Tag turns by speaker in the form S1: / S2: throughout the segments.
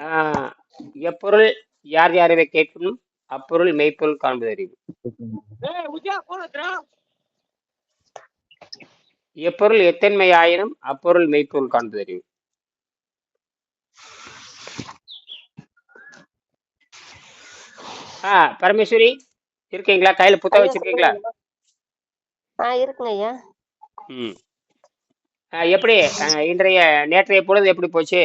S1: ஆஹ் எப்பொருள் யார் யாரவை கேட்கணும் அப்பொருள் மெய்ப்பொருள் காண்பது அறிவு. எப்பொருள் எத்தன்மை ஆயினும் அப்பொருள் மெய்ப்பொருள் காண்பது அறிவு. பரமேஸ்வரி இருக்கீங்களா? கையில புத்தகம்
S2: ஐயா
S1: வச்சிருக்கீங்களா?
S2: இருக்குங்க ஐயா.
S1: எப்படி இன்றைய நேற்றைய பொழுது எப்படி போச்சு?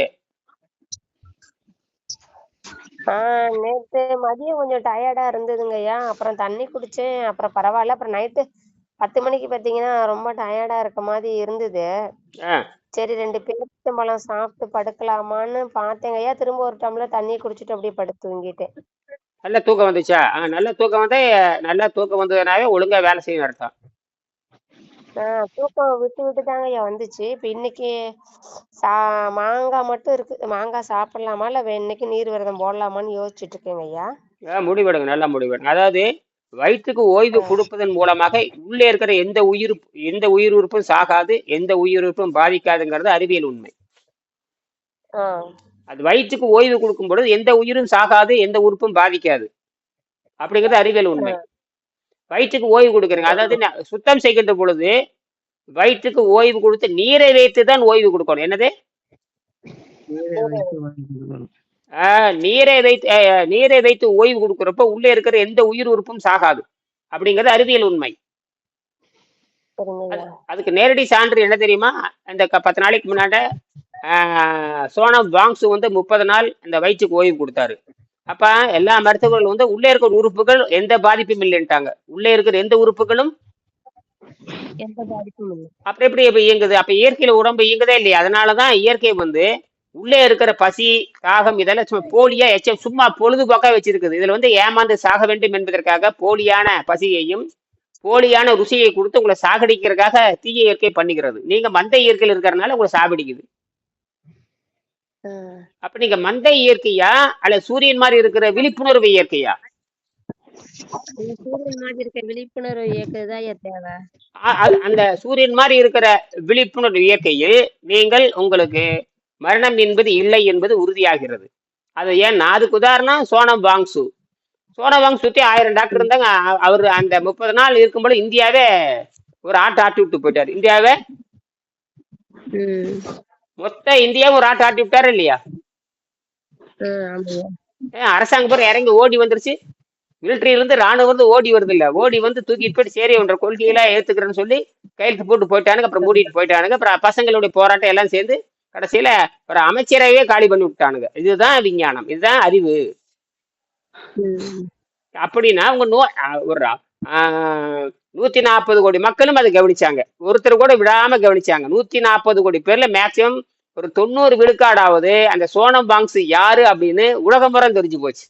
S2: நேத்து மதியம் கொஞ்சம் டயர்டா இருந்ததுங்க ஐயா. அப்புறம் தண்ணி குடிச்சேன். அப்புறம் பரவாயில்ல. அப்புறம் நைட்டு 10 மணிக்கு பாத்தீங்கன்னா ரொம்ப டயர்டா இருக்க மாதிரி இருந்தது. சரி 2 பேரிச்சம்பழம் சாப்பிட்டு படுக்கலாமான்னு பார்த்தேங்க ஐயா. திரும்ப ஒரு டம்ளர் தண்ணி குடிச்சிட்டு அப்படியே படுத்து தூங்கிட்டேன்.
S1: நல்ல தூக்கம் வந்துச்சா? நல்ல தூக்கம் வந்து நல்ல தூக்கம் வந்ததுனாவே ஒழுங்கா வேலை செய்யணும் அர்த்தம்.
S2: தூக்கம் விட்டு விட்டு தாங்க ஐயா வந்துச்சு. இப்ப இன்னைக்கு மாங்காய் மட்டும் இருக்கு. மாங்காய் சாப்பிடலாமா இல்ல இன்னைக்கு நீர் விரதம் போடலாமான்னு யோசிச்சுட்டு இருக்கேங்க ஐயா.
S1: முடிவெடுங்க, நல்லா முடிவெடுங்க. அதாவது வயிற்றுக்கு ஓய்வு கொடுப்பதன் மூலமாக உள்ளே இருக்கிற எந்த உயிர் உறுப்பும் சாகாது, எந்த உயிர் உறுப்பும் பாதிக்காதுங்கிறது அறிவியல் உண்மை. அது வயிற்றுக்கு ஓய்வு கொடுக்கும் பொழுது எந்த உயிரும் சாகாது, எந்த உறுப்பும் பாதிக்காது அப்படிங்கிறது அறிவியல் உண்மை. வயிற்றுக்கு ஓய்வு கொடுக்குறீங்க, அதாவது சுத்தம் செய்கின்ற பொழுது வயிற்றுக்கு ஓய்வு கொடுத்து நீரை வைத்து தான் ஓய்வு கொடுக்கணும். என்னது? நீரை வைத்து ஓய்வு கொடுக்கிறப்ப உள்ளே இருக்கிற எந்த உயிர் உறுப்பும் சாகாது அப்படிங்கிறது அறிவியல் உண்மை. அதுக்கு நேரடி சான்று என்ன தெரியுமா? இந்த 10 நாளைக்கு முன்னாடி சோனம் வாங்ஸு வந்து 30 நாள் இந்த வயிற்றுக்கு ஓய்வு கொடுத்தாரு. அப்ப எல்லா மருத்துவர்கள் வந்து உள்ளே இருக்கிற உறுப்புகள் எந்த பாதிப்பும் இல்லைன்ட்டாங்க. உள்ளே இருக்கிற எந்த உறுப்புகளும் அப்படி எப்படி இப்ப இயங்குது? அப்ப இயற்கையில உடம்பு இயங்குதே இல்லையா? அதனாலதான் இயற்கை வந்து உள்ளே இருக்கிற பசி, தாகம் இதெல்லாம் சும்மா போலியா சும்மா பொழுதுபோக்கா வச்சிருக்குது. இதுல வந்து ஏமாந்து சாக வேண்டும் என்பதற்காக போலியான பசியையும் போலியான ருசியை கொடுத்து உங்களை சாகடிக்கிறதுக்காக தீய இயற்கை பண்ணிக்கிறது. நீங்க மந்த இயற்கையில் இருக்கிறதுனால உங்களை சாகடிக்குது. அப்ப நீங்க மந்த இயற்கையா அல்ல சூரியன் மாதிரி இருக்கிற விழிப்புணர்வு இயற்கையா?
S2: சூரியன் மாதிரி இருக்கிற விழிப்புணர்வு இயற்கைதான் தேவை.
S1: அந்த சூரியன் மாதிரி இருக்கிற விழிப்புணர்வு இயற்கையில் நீங்கள் உங்களுக்கு மரணம் என்பது இல்லை என்பது உறுதியாகிறது. அது ஏன்னா அதுக்கு உதாரணம் சோனம் வாங்ஸு. சோனம் வாங்ஸு சுத்தி 1000 டாக்டர் இருந்தாங்க. அவர் அந்த 30 நாள் இருக்கும்போது இந்தியாவே ஒரு ஆட்டி விட்டு போயிட்டாரு. இந்தியாவே மொத்த இந்தியாவும் ஒரு ஆட்டி விட்டாரு இல்லையா? அரசாங்கம் பேர் இறங்கி ஓடி வந்துருச்சு. மிலிட்டரியில இருந்து ராணுவம் வந்து ஓடி வருது இல்ல, ஓடி வந்து தூக்கிட்டு போயிட்டு சரி ஒன்ற கொள்கையெல்லாம் ஏத்துக்கிறேன்னு சொல்லி கையெழுத்து போட்டு போயிட்டானுங்க. அப்புறம் மூடிட்டு போயிட்டானுங்க. அப்புறம் பசங்களுடைய போராட்டம் எல்லாம் சேர்ந்து கடைசியில ஒரு அமைச்சரையே காலி பண்ணி விட்டானுங்க. இதுதான் விஞ்ஞானம், இதுதான் அறிவு. அப்படின்னா உங்க ஒரு 140 கோடி மக்களும் அதை கவனிச்சாங்க. ஒருத்தர் கூட விடாம கவனிச்சாங்க. 140 கோடி பேர்ல மேக்சிமம் ஒரு 90 விழுக்காடாவது அந்த சோனம் வாங்ஸ் யாரு அப்படின்னு உலகம் முறை தெரிஞ்சு போச்சு.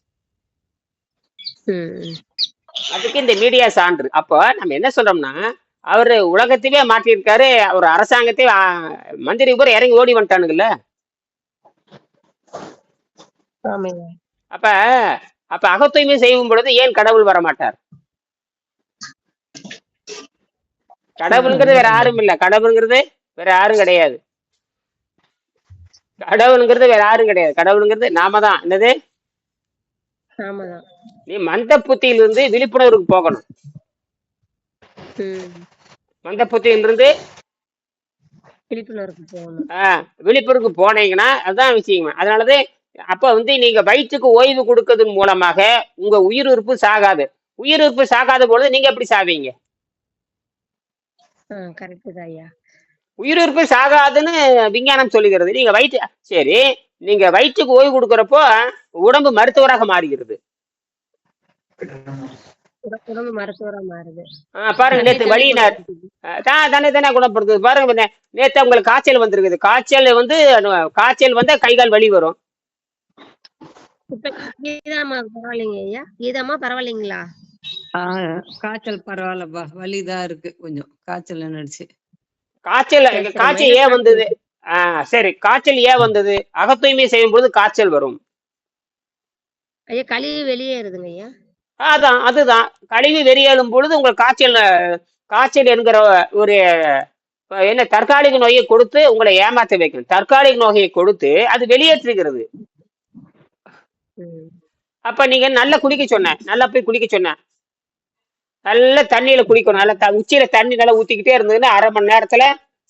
S1: அதுக்கு இந்த மீடியா சான்று. அப்போ நம்ம என்ன சொல்றோம்னா அவரு உலகத்தையே மாற்றிருக்காரு. ஒரு அரசாங்கத்தை மந்திரி கூட இறங்கி ஓடி வந்துட்டானுங்கல்ல. அப்ப அப்ப அகத்தூய்மை செய்யும் பொழுது ஏன் கடவுள் வர மாட்டார்? கடவுள்ங்கிறது வேற யாரும் இல்ல. கடவுள்ங்கிறது வேற யாரும் கிடையாது. கடவுளுங்கிறது வேற யாரும் கிடையாது. கடவுளுங்கிறது நாம தான். என்னது? நீ மந்த புத்தியிலிருந்து விழிப்புணர்வுக்கு போகணும். மந்த புத்தியிலிருந்து விழிப்புணர்வுக்கு போனீங்கன்னா அதுதான் விஷயம். அதனாலதான் அப்ப வந்து நீங்க வயிற்றுக்கு ஓய்வு கொடுக்கறதன் மூலமாக உங்க உயிர் உறுப்பு சாகாது. உயிர் உறுப்பு சாகாத பொழுது நீங்க எப்படி சாவீங்க? உயிர் உறுப்பு சாகாதுன்னு விஞ்ஞானம் சொல்லுகிறது. நீங்க நீங்க வயிற்றுக்கு ஓய்வு கொடுக்கறப்போ உடம்பு மருத்துவராக மாறுகிறது. பாருங்க, நேத்து வழியினார் தானே குணப்படுத்துது. பாருங்க, நேத்து உங்களுக்கு காய்ச்சல் வந்திருக்குது. காய்ச்சல் வந்து கை கால் வலி வரும்.
S2: பரவாயில்லைங்களா?
S3: காய்ச்சல் பரவாயில்லப்பா, வலிதான் இருக்கு கொஞ்சம். காய்ச்சல் நினைச்சு
S1: காய்ச்சல் ஏன் வந்தது? சரி, காய்ச்சல் ஏன் வந்தது? அகத்தூய்மை செய்யும் பொழுது காய்ச்சல் வரும்.
S2: கழிவு வெளியேறுதுங்க ஐயா.
S1: அதுதான் கழிவு வெளியேறும் பொழுது உங்களுக்கு காய்ச்சல் என்கிற ஒரு தற்காலிக நோயை கொடுத்து உங்களை ஏமாற்ற வைக்கணும். தற்காலிக நோயை கொடுத்து அது வெளியேற்றுகிறது.
S2: ம்.
S1: அப்ப நீங்க நல்லா குடிக்க சொன்னேன். நல்லா போய் குடிக்க சொன்னேன். நல்ல தண்ணியில குடிக்கணும். நல்லா உச்சியில தண்ணி நல்லா ஊத்திக்கிட்டே இருந்ததுன்னா 1/2 மணி நேரத்துல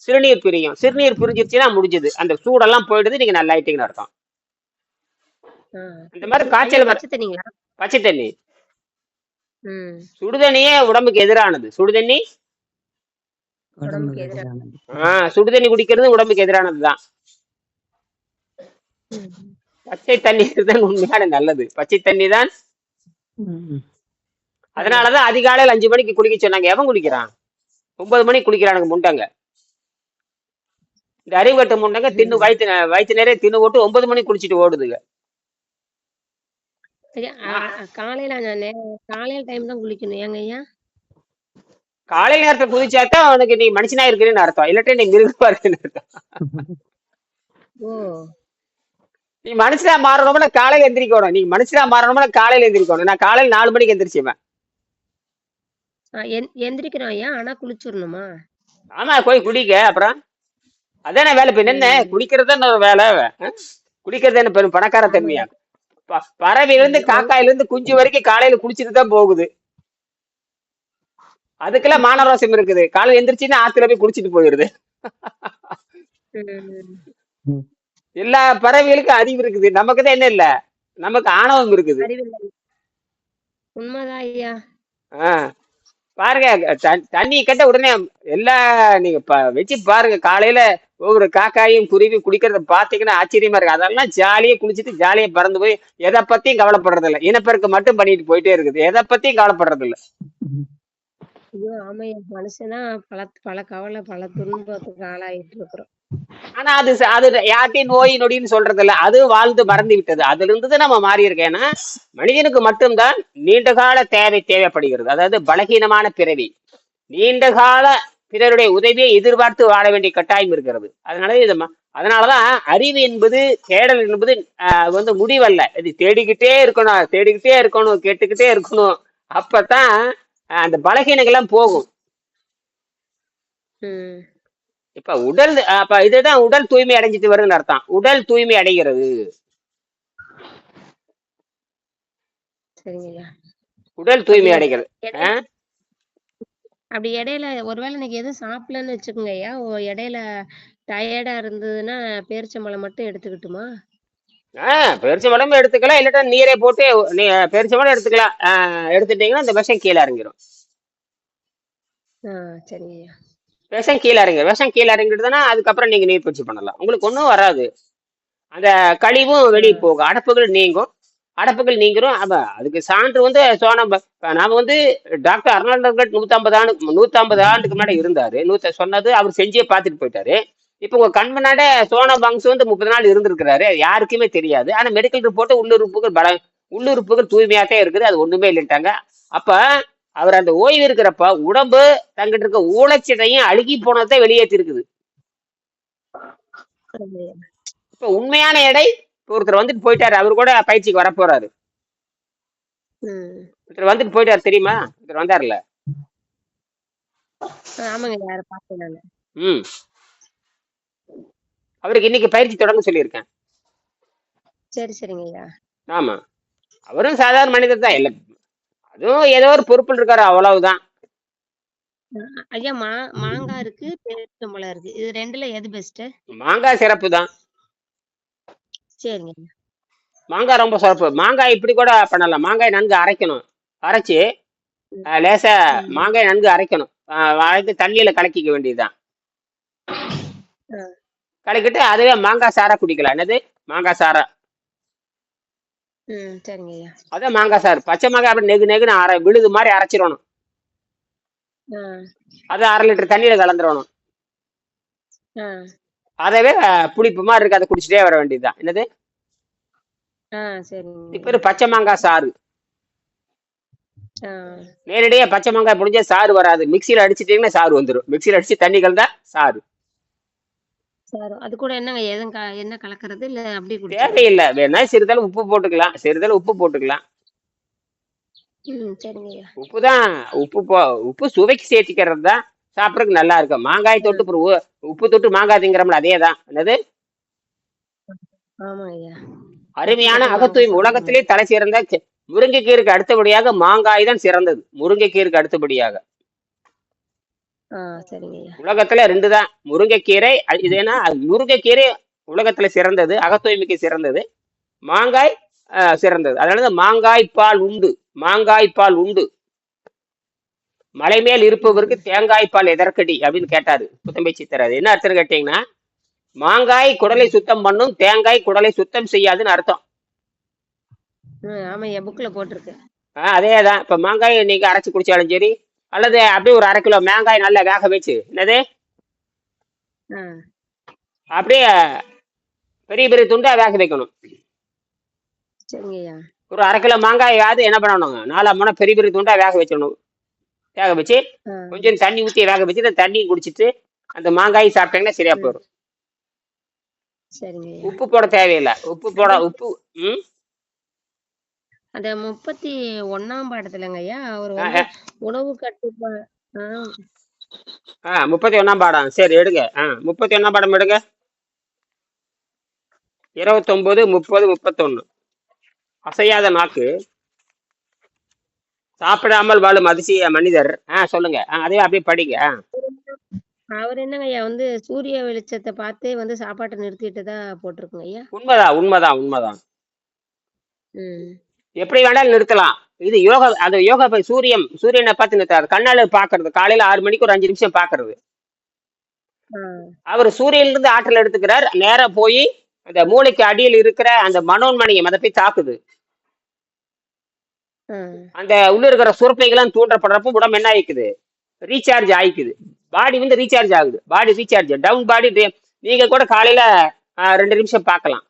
S1: சிறுநீர் பிரியும். சிறுநீர் பிரிஞ்சிருச்சுன்னா முடிஞ்சது. அந்த சூடெல்லாம் போயிடுது. நீங்க நல்லா ஆயிட்டீங்கன்னு அர்த்தம்.
S2: ஆ.
S1: இந்த மாதிரி
S2: ஐயா
S1: காய்ச்சல்
S2: பச்சை தண்ணிங்களா?
S1: பச்சை தண்ணி.
S2: ம்.
S1: சுடுதண்ணியே உடம்புக்கு எதிரானது. சுடுதண்ணி
S3: உடம்புக்கு
S2: உடம்புக்கு எதிரா.
S3: எதிரானது.
S1: சுடுதண்ணி குடிக்கிறது உடம்புக்கு எதிரானதுதான்.
S2: ம்.
S1: பச்சை தண்ணீர் தான் உண்மையான நல்லது. பச்சை தண்ணி தான்.
S3: ம்.
S1: அதனாலதான் அதிகாலையில் 5 மணிக்கு குடிக்க சொன்னாங்க. எவன் குடிக்கிறான்? 9 மணிக்கு குடிக்கிறானுங்க முண்டங்க. இந்த அறிவுகட்ட முண்டங்க தின்னு
S2: ம்.
S1: வயிற்று நிறைய தின்னு போட்டு 9 மணிக்கு குடிச்சிட்டு ஓடுதுங்க.
S2: ஐயா
S1: நான்
S2: காலையில காலையில டைம் தான் குளிக்கணும் ஏங்க ஐயா?
S1: காலை நேரத்தை குதிச்சாதான் அவனுக்கு நீ மனுஷனா இருக்கிறேன்னு அர்த்தம். இல்லாட்டி நீ மிருகமா இருக்குன்னு அர்த்தம்.
S2: ஓ!
S1: நீ மனுஷனா மாறணும்னா காலையில எந்திரிக்கணும். நீ மனுஷனா மாறணும்னா காலையில எந்திரிக்கணும். நான் காலையில 4 மணிக்கு எந்திரிச்சுவேன்.
S2: எந்திரிக்கிறோம் ஐயா. ஆனா குளிச்சிரணுமா?
S1: ஆமா, போய் குடிக்க. அப்புறம் அதானே வேலை. இப்ப என்ன
S2: ம்.
S1: குடிக்கிறது என்ன ஒரு வேலை? குடிக்கிறது என்ன பெரும் பணக்கார
S2: ஆமாய்யா.
S1: தன்மையா? பறவையில இருந்து
S2: ம்.
S1: காக்காயில இருந்து குஞ்சு வரைக்கும் காலையில குடிச்சிட்டு தான் போகுது. அதுக்கெல்லாம் மானரோசம் இருக்குது. காலையில எந்திரிச்சுன்னா ஆத்துல போய் குடிச்சிட்டு போயிருது.
S2: ம்.
S3: ம்.
S1: எல்லா பறவைகளுக்கும் அறிவு இருக்குது. நமக்கு தான் என்ன இல்ல. நமக்கு ஆணவம் இருக்குது.
S2: அறிவில்லை. உண்மைதான் ஐயா.
S1: ஆஹ் பாருங்க, தண்ணி கேட்ட உடனே எல்லா நீங்க வச்சு பாருங்க. காலையில ஒவ்வொரு காக்காயும் குருவி குடிக்கிறத பாத்தீங்கன்னா ஆச்சரியமா இருக்கு. அதெல்லாம் ஜாலியா குளிச்சுட்டு ஜாலியா பறந்து போய் எதை பத்தியும் கவலைப்படுறது இல்ல. இனப்பெருக்க மட்டும் பண்ணிட்டு போயிட்டே இருக்குது. எதை பத்தியும் கவலைப்படுறது இல்ல.
S2: ஐயோ! ஆமாய்யா. மனுஷனா பல பல கவலை, பல துன்பத்துக்கு ஆளாயிட்டு இருக்கிறோம்.
S1: ஆனா அது யார்ட்டையும் நோய் நொடின்னு சொல்றது இல்ல. அது வாழ்ந்து மறந்து விட்டது. அதுல இருந்து நம்ம மாறி இருக்கேன். ஏன்னா மனிதனுக்கு மட்டும்தான் நீண்ட கால தேவைப்படுகிறது. அதாவது பலகீனமான பிறவி நீண்ட கால பிறருடைய உதவியை எதிர்பார்த்து வாழ வேண்டிய கட்டாயம் இருக்கிறது. அதனாலதான் அறிவு என்பது தேடல் என்பது வந்து முடிவல்ல. இது தேடிக்கிட்டே இருக்கணும், கேட்டுக்கிட்டே இருக்கணும். அப்பதான் அந்த பலகீனங்கள்லாம் போகும்.
S2: ம்.
S1: இப்ப இதுதான் உடல் தூய்மை அடைஞ்சிட்டு வருதுன்னு அர்த்தம். உடல் தூய்மை அடைகிறது.
S2: சரிங்கய்யா.
S1: உடல்
S2: அப்படி
S1: தூய்மை அடைகிறது.
S2: இடையில அப்படி இடையில ஒருவேளை இன்னைக்கு எதுவும் சாப்பிடலன்னு வச்சுக்கோங்க ஐயா. இடையில டயர்டா இருந்ததுன்னா பேரிச்சம்பழம் மட்டும் எடுத்துக்கிட்டுமா?
S1: பெருச்சம்பழமும் எடுத்துக்கலாம். இல்லாட்டா நீரை போட்டு பெருச்சம்பழம் எடுத்துக்கலாம். எடுத்துட்டீங்கன்னா இந்த விஷம் கீழே இறங்கிடும்.
S2: சரிங்க ஐயா.
S1: விஷம் கீழே இறங்கிடுதுன்னா அதுக்கப்புறம் நீங்க நீர் பயிற்சி பண்ணலாம். உங்களுக்கு ஒன்றும் வராது. அந்த கழிவும் வெளியே போகும். அடப்புகள் நீங்கும். அதுக்கு சான்று வந்து நாம வந்து டாக்டர் அர்னால்ட் 150 ஆண்டுக்கு முன்னாடி இருந்தாரு. சொன்னது அவர் செஞ்சே பார்த்துட்டு போயிட்டாரு. இப்ப உங்க கண் முன்னாடி சோனம் பங்ஸ் வந்து 30 நாள் இருந்திருக்கிறாரு. யாருக்குமே தெரியாது. ஆனா மெடிக்கல் ரிப்போர்ட் உள்ளுறுப்புகள் தூய்மையாத்தான் இருக்குது. அது ஒண்ணுமே இல்லைட்டாங்க. அப்ப அவர் அந்த ஓய்வு இருக்கிறப்ப உடம்பு தங்கிட்டு இருக்க ஊழச்சிடையும் அழுகி போனதை வெளியேற்றி இருக்குது. இப்ப உண்மையான எடை ஒருத்தர் வந்துட்டு போயிட்டாரு. அவரு கூட பயிற்சிக்கு வரப்போறாரு. ஒருத்தர் வந்துட்டு போயிட்டாரு தெரியுமா? ஒருத்தர் வந்தாருல.
S2: ஆமாங்க யார பார்த்தேன் நானு.
S1: அவருக்கு இன்னைக்கு பயிற்சி தொடங்க சொல்லியிருக்கேன்.
S2: சரிங்க ஐயா.
S1: ஆமா, அவரும் சாதாரண மனிதர் தான். அதுவும் ஏதோ ஒரு பொறுப்பில் இருக்காரு, அவ்வளவுதான்.
S2: ஐயா மாங்காய் இருக்கு, பேரிச்சம்பழம் இருக்கு. இது ரெண்டுல எது பெஸ்ட்?
S1: மாங்காய் சிறப்பு தான்.
S2: சரிங்க.
S1: மாங்காய் ரொம்ப சிறப்பு. மாங்காய் இப்படி கூட பண்ணலாம். மாங்காய் நன்கு அரைக்கணும். அரைச்சு லேசா மாங்காய் நன்கு அரைக்கணும். அரைத்து தண்ணியில கலக்கிக்க வேண்டியதுதான். கலக்கிட்டு அதுவே மாங்காய் சாரா குடிக்கலாம். என்னது மாங்காய் சாரா?
S2: சரிங்க ஐயா.
S1: அதான் மாங்காய் சாறு. பச்சை மாங்காய் அப்படி நெகுன்னு விழுது மாதிரி அரைச்சிடணும். அதை 1/2 லிட்டர் தண்ணியில கலந்துடணும். அதவே புளிப்பு மாதிரி இருக்கு. அதை குடிச்சிட்டே வர வேண்டியதுதான். என்னது இப்ப பச்சை மாங்காய் சாறு. நேரடியா பச்சை மாங்காய் புளிஞ்சா சாறு வராது. மிக்சியில அடிச்சிட்டீங்கன்னா சாறு வந்துடும். மிக்சியில அடிச்சு தண்ணி கலந்தா சாறு.
S2: அது கூட என்ன கலக்கிறது? இல்ல அப்படி
S1: தேவையில்லை. வேணா சிறிதளவு உப்பு போட்டுக்கலாம். உப்புதான். உப்பு சுவைக்கு சேர்த்திக்கிறது தான் சாப்பிடறதுக்கு நல்லா இருக்கும். மாங்காய் தொட்டு உப்பு தொட்டு மாங்காய் திங்கிறோம்ல, அதேதான். என்னது அருமையான
S2: கட்டு மாங்காய்
S1: அகத்தூய்மை.
S2: சாப்பிடுங்க.
S1: உலகத்திலே தலை சிறந்த முருங்கைக்கீரைக்கு அடுத்தபடியாக மாங்காய் தான் சிறந்தது. முருங்கைக்கீரைக்கு அடுத்தபடியாக.
S2: ஆ சரிங்கய்யா.
S1: உலகத்துல 2 தான். முருங்கைக்கீரை இது ஏன்னா முருங்கைக்கீரை உலகத்துல சிறந்தது, அகத்தூய்மைக்கு சிறந்தது. மாங்காய் சிறந்தது. அதனால மாங்காய் பால் உண்டு. மாங்காய் பால் உண்டு. மலை மேல் இருப்பவருக்கு
S2: ம்.
S1: தேங்காய் பால் எதற்கடி அப்படின்னு கேட்டாரு புத்தம்பை சித்தர். அது என்ன அர்த்தம் கேட்டீங்கன்னா, மாங்காய் குடலை
S2: ம்.
S1: சுத்தம் பண்ணும், தேங்காய் குடலை சுத்தம் செய்யாதுன்னு அர்த்தம்.
S2: ஆமாய்யா, புக்ல போட்டிருக்கு.
S1: அதேதான். இப்ப மாங்காய் நீங்க அரைச்சு குடிச்சாலும் சரி, அல்லது அப்படியே ஒரு 1/2 கிலோ மாங்காய் நல்லா வேக வச்சு, என்னது
S2: ஆ
S1: அப்படியே பெரிய பெரிய துண்டா வேக வைக்கணும்.
S2: சரிங்கய்யா.
S1: ஒரு 1/2 கிலோ மாங்காயாவது என்ன பண்ணணும், 4 மூணு பெரிய பெரிய துண்டா வேக வச்சிடணும். வேக வச்சு
S2: ஆ
S1: கொஞ்சம் தண்ணி ஊற்றி வேக வச்சு அந்த தண்ணியும் குடிச்சிட்டு அந்த மாங்காய் சாப்பிட்டீங்கன்னா சரியா
S2: ம்.
S1: போயிடும்.
S2: சரிங்கய்யா.
S1: உப்பு போட தேவையில்லை.
S2: அது
S1: உப்பு. ம்
S2: அந்த 31ஆம் பாடத்துலங்கய்யா அவர்
S1: ஆ,
S2: வந்து
S1: ஆ,
S2: உணவு கட்டுப்பா ஆ
S1: 31ஆம் பாடம் சரி எடுங்க. 31ஆம் பாடம் எடுங்க. 29, 30, 31. அசையாத நாக்கு, சாப்பிடாமல் வாழும் அதிசய மனிதர். சொல்லுங்க. அதே அப்படியே படிங்க.
S2: அவர் என்னங்கய்யா வந்து சூரிய வெளிச்சத்தை பார்த்தே வந்து சாப்பாட்டை நிறுத்திட்டதா போட்டிருக்குங்க ஐயா.
S1: உண்மைதான், உண்மைதான், உண்மைதான்.
S2: ம்.
S1: எப்படி வேணாலும் நிறுத்தலாம். இது யோகா. அது யோகா சூரியனை பார்த்து நிறுத்தாரு. கண்ணால பாக்குறது காலையில 6 மணிக்கு ஒரு 5 நிமிஷம் பாக்குறது.
S2: ஆ
S1: அவர் சூரியன்ல இருந்து ஆற்றல் எடுத்துக்கிறார். நேரா போய் அந்த மூளைக்கு அடியில் இருக்கிற அந்த மனோன்மணியம் அதை போய் தாக்குது.
S2: ஆ
S1: அந்த உள்ள இருக்கிற சுரப்பைகள்லாம் தூண்டப்படுறப்ப உடம்பு என்ன ஆயிக்குது, ரீசார்ஜ் ஆயிக்குது. பாடி வந்து ரீசார்ஜ் ஆகுது. பாடி ரீசார்ஜ் டவுன் பாடி. நீங்க கூட காலையில 2 நிமிஷம் பார்க்கலாம்.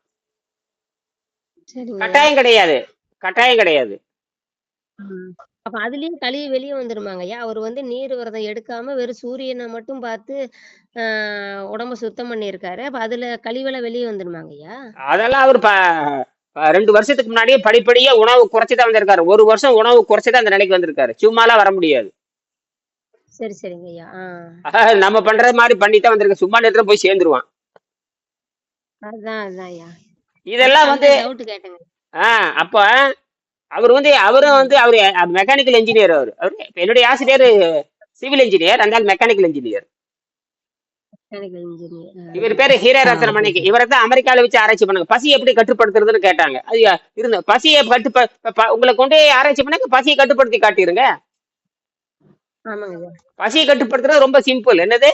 S2: சரிங்கய்யா.
S1: கட்டாயம் கிடையாது. கட்டாயம் கிடையாது.
S2: ம். அப்ப அதுலயும் கழிவு வெளியே வந்துருமாங்க ஐயா. அவர் வந்து நீர் விரதம் எடுக்காம வெறும் சூரியனை மட்டும் பார்த்து உடம்ப சுத்தம் பண்ணியிருக்காரு. அப்ப அதுல கழிவெல்லாம் வெளியே வந்துருமாங்க ஐயா.
S1: அதெல்லாம் அவர் 2 வருஷத்துக்கு முன்னாடியே படிப்படியா உணவு குறைச்சுதான் வந்திருக்காரு. 1 வருஷம் உணவு குறைச்சுதான் அந்த நிலைக்கு வந்திருக்காரு. சும்மாலாம் வர முடியாது.
S2: சரி சரிங்க ஐயா.
S1: நம்ம பண்றது மாதிரி பண்ணித்தான் வந்திருக்கு. சும்மா நேரத்துல போய் சேர்ந்துருவான்.
S2: அதான் அதான் ஐயா.
S1: இதெல்லாம்
S2: அந்த
S1: வந்து
S2: டவுட் கேட்டேங்க.
S1: அப்ப அவரும் வந்து அவரு மெக்கானிக்கல் இன்ஜினியர். அவரு என்னுடைய ஆசிரியர் சிவில் இன்ஜினியர், அந்த மெக்கானிக்கல் இன்ஜினியர்.
S2: Mechanical engineer.
S1: இவர் பேரு ஹீரரத்ன மணிக்கு. இவரை தான் அமெரிக்கால வச்சு ஆராய்ச்சி பண்ணாங்க. பசி எப்படி கட்டுப்படுத்துறதுன்னு கேட்டாங்க. அது இருந்த பசியை உங்களை கொண்டு போய் ஆராய்ச்சி பண்ணாங்க. பசியை கட்டுப்படுத்தி காட்டிருங்க.
S2: ஆமாங்க ஐயா.
S1: பசியை கட்டுப்படுத்துறது ரொம்ப சிம்பிள். என்னது?